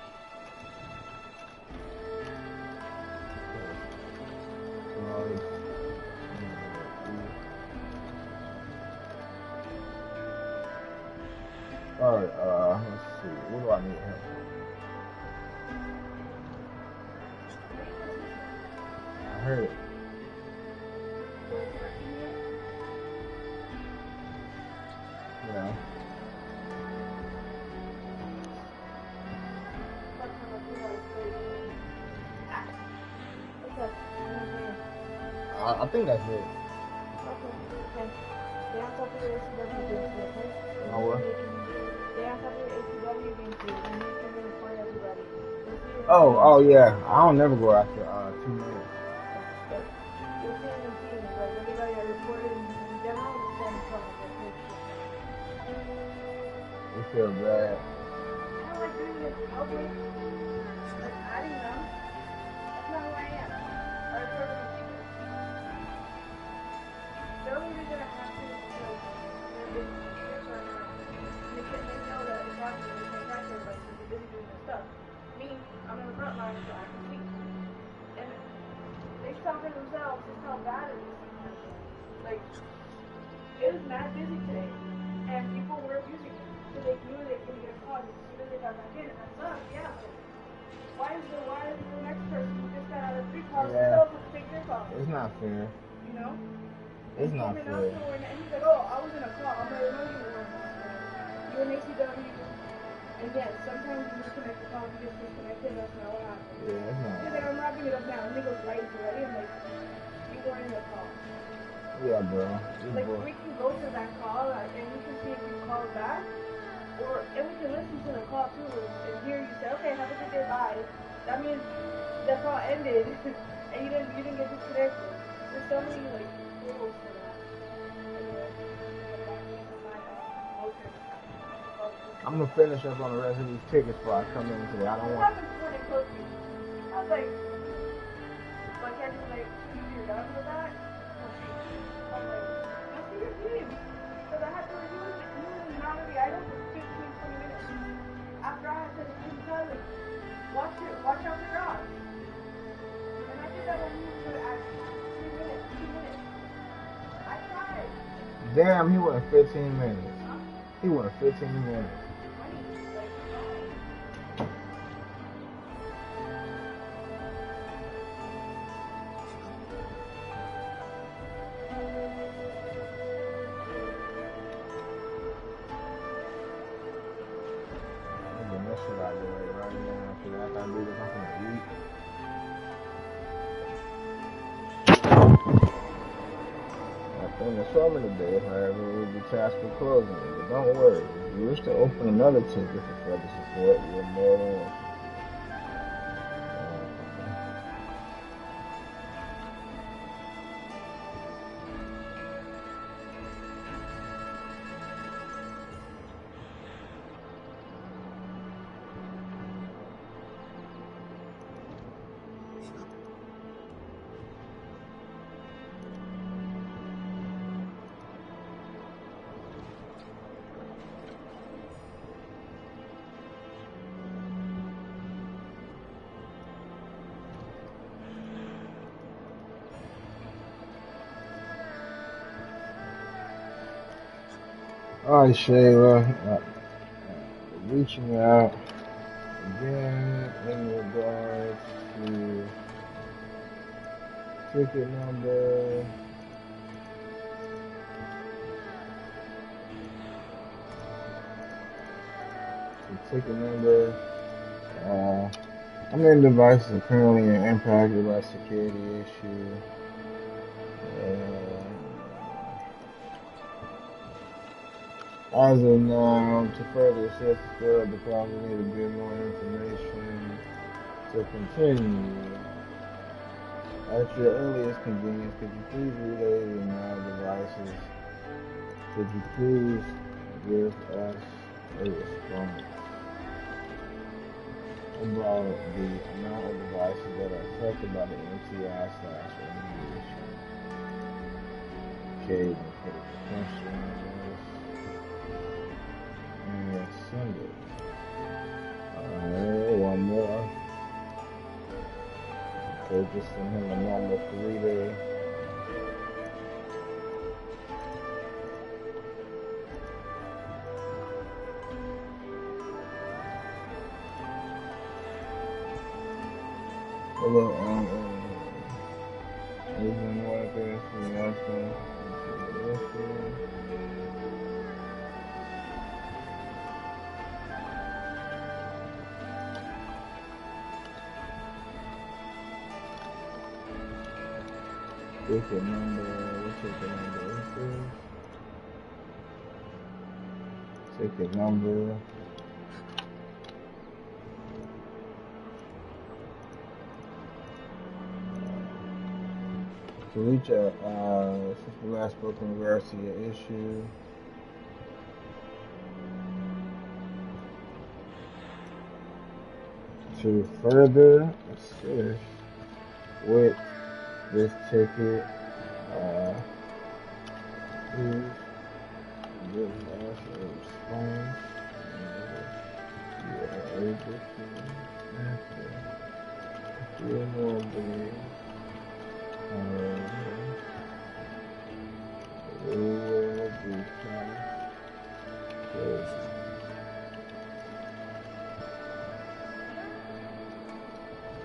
Alright, let's see. What do I need help with? I heard it. Yeah. I think that's it. Okay. They asked after your ACW games, okay? Oh, what? They asked after your ACW games, and you can report everybody. Oh, yeah. I don't never go after 2 minutes. You'll see it in teams, like everybody that reported in general will stand in front of their coach. You feel bad. I don't like doing it in public, like adding them. That's not who I am. I report them in secret. The only reason I have to is because they're busy kids right now. And they know that it's happening, they can't catch everybody because they're busy doing their stuff. Me, I'm in the front line, so I can see. And they saw for themselves just how bad it is. Like, it was mad busy today, and people were using it. So they knew they could get a call as soon as they got back in, and that sucks, yeah. But why is the next person who just got out of 3 calls still supposed to take their call? It's not fair. You know? It's not fair. And he's like, oh, I was in a call. I'm like, no, you weren't. You're an ACW. And yes, sometimes you disconnect the call, you just disconnected, that's not what happened. Yeah, it's not. He's like, I'm wrapping it up now. And he goes, right, already. I'm like, you weren't in a call. Yeah, bro. Like, we can go to that call, and we can see if you call back. And we can listen to the call too and hear you say, okay, have a good day, bye. That means the call ended and you didn't get disconnected. There's so many like rules for that. I'm gonna finish up on the rest of these tickets before I come in today. I don't want. I was like, but can't you like you're done with that? I'm like, let's see your team. Because I had to review it not of the item for 15, 20 minutes. After I had to tell him, watch out for dogs. And I did that when we were at 3 minutes, 2 minutes. I tried. Damn, he went 15 minutes. He went 15 minutes. Today, however, will be tasked with closing it. But don't worry, if you wish to open another ticket for further support, you're more than welcome. Alright, Shayla, reaching out again in regards to ticket number. How many devices are currently impacted by security issue? As of now, to further assess the deposit, need a bit more information to continue. At your earliest convenience, could you please relay the amount of devices? Could you please give us a response about the amount of devices that are affected by the MTI/remediation? Okay, you can put a question and send it. Alright, one more. Okay, just send him a normal 3-day. Hello, even more things from the last one. Ticket number, what ticket number is this? Ticket number. To reach since we last spoke in regards to your issue. To further assist with this ticket, please give us a response. You are able to answer reasonably. We will be fine.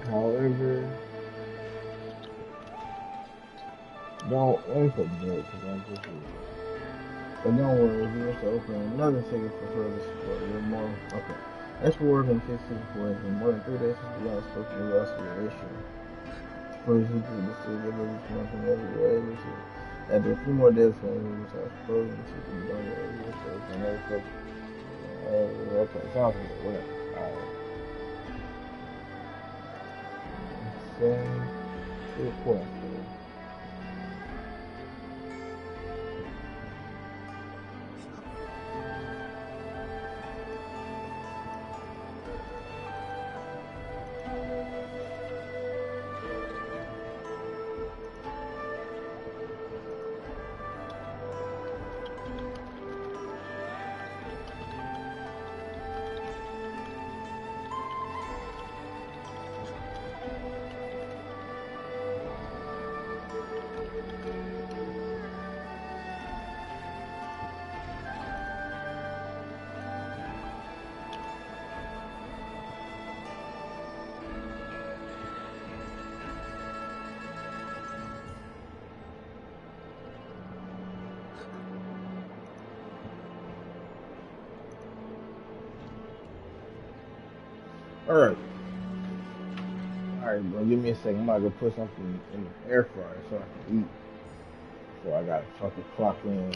However, don't input because I'm just but don't worry, if you wish to open another ticket for further support, you're more okay. That's more than 15 for more than 3 days since the last spoke to the rest of the issue. First, you can see the release month and every way. After a few more days, we will start closing to the done with so another stuff. Okay, sounds good. Whatever. Alright. Send to request. Alright, bro, give me a second. I'm about to put something in the air fryer so I can eat before I gotta fucking clock in.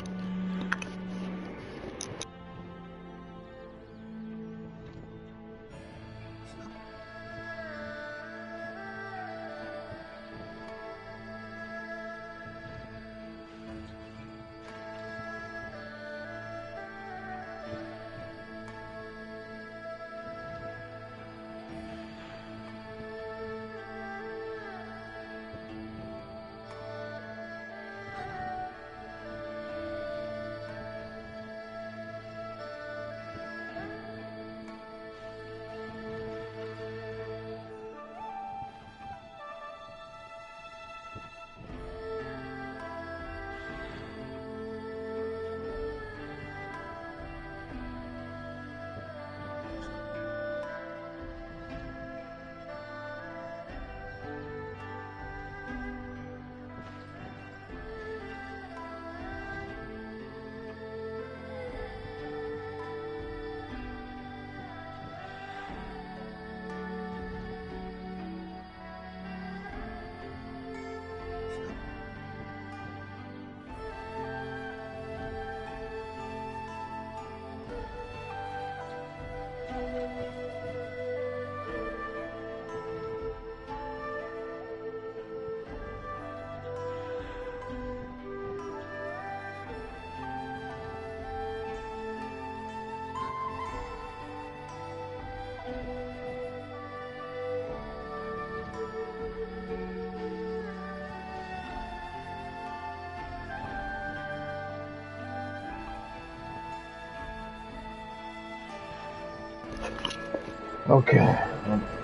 Okay,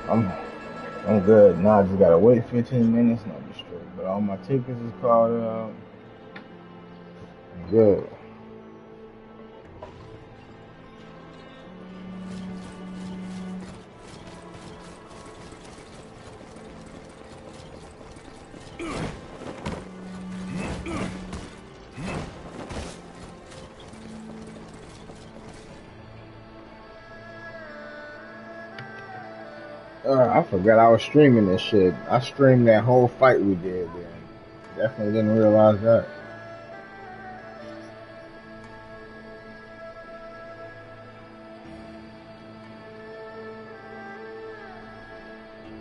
I'm good. Now I just gotta wait 15 minutes and I'll be straight. But all my tickets is called out. I'm good. I forgot I was streaming this shit. I streamed that whole fight we did then. Definitely didn't realize that.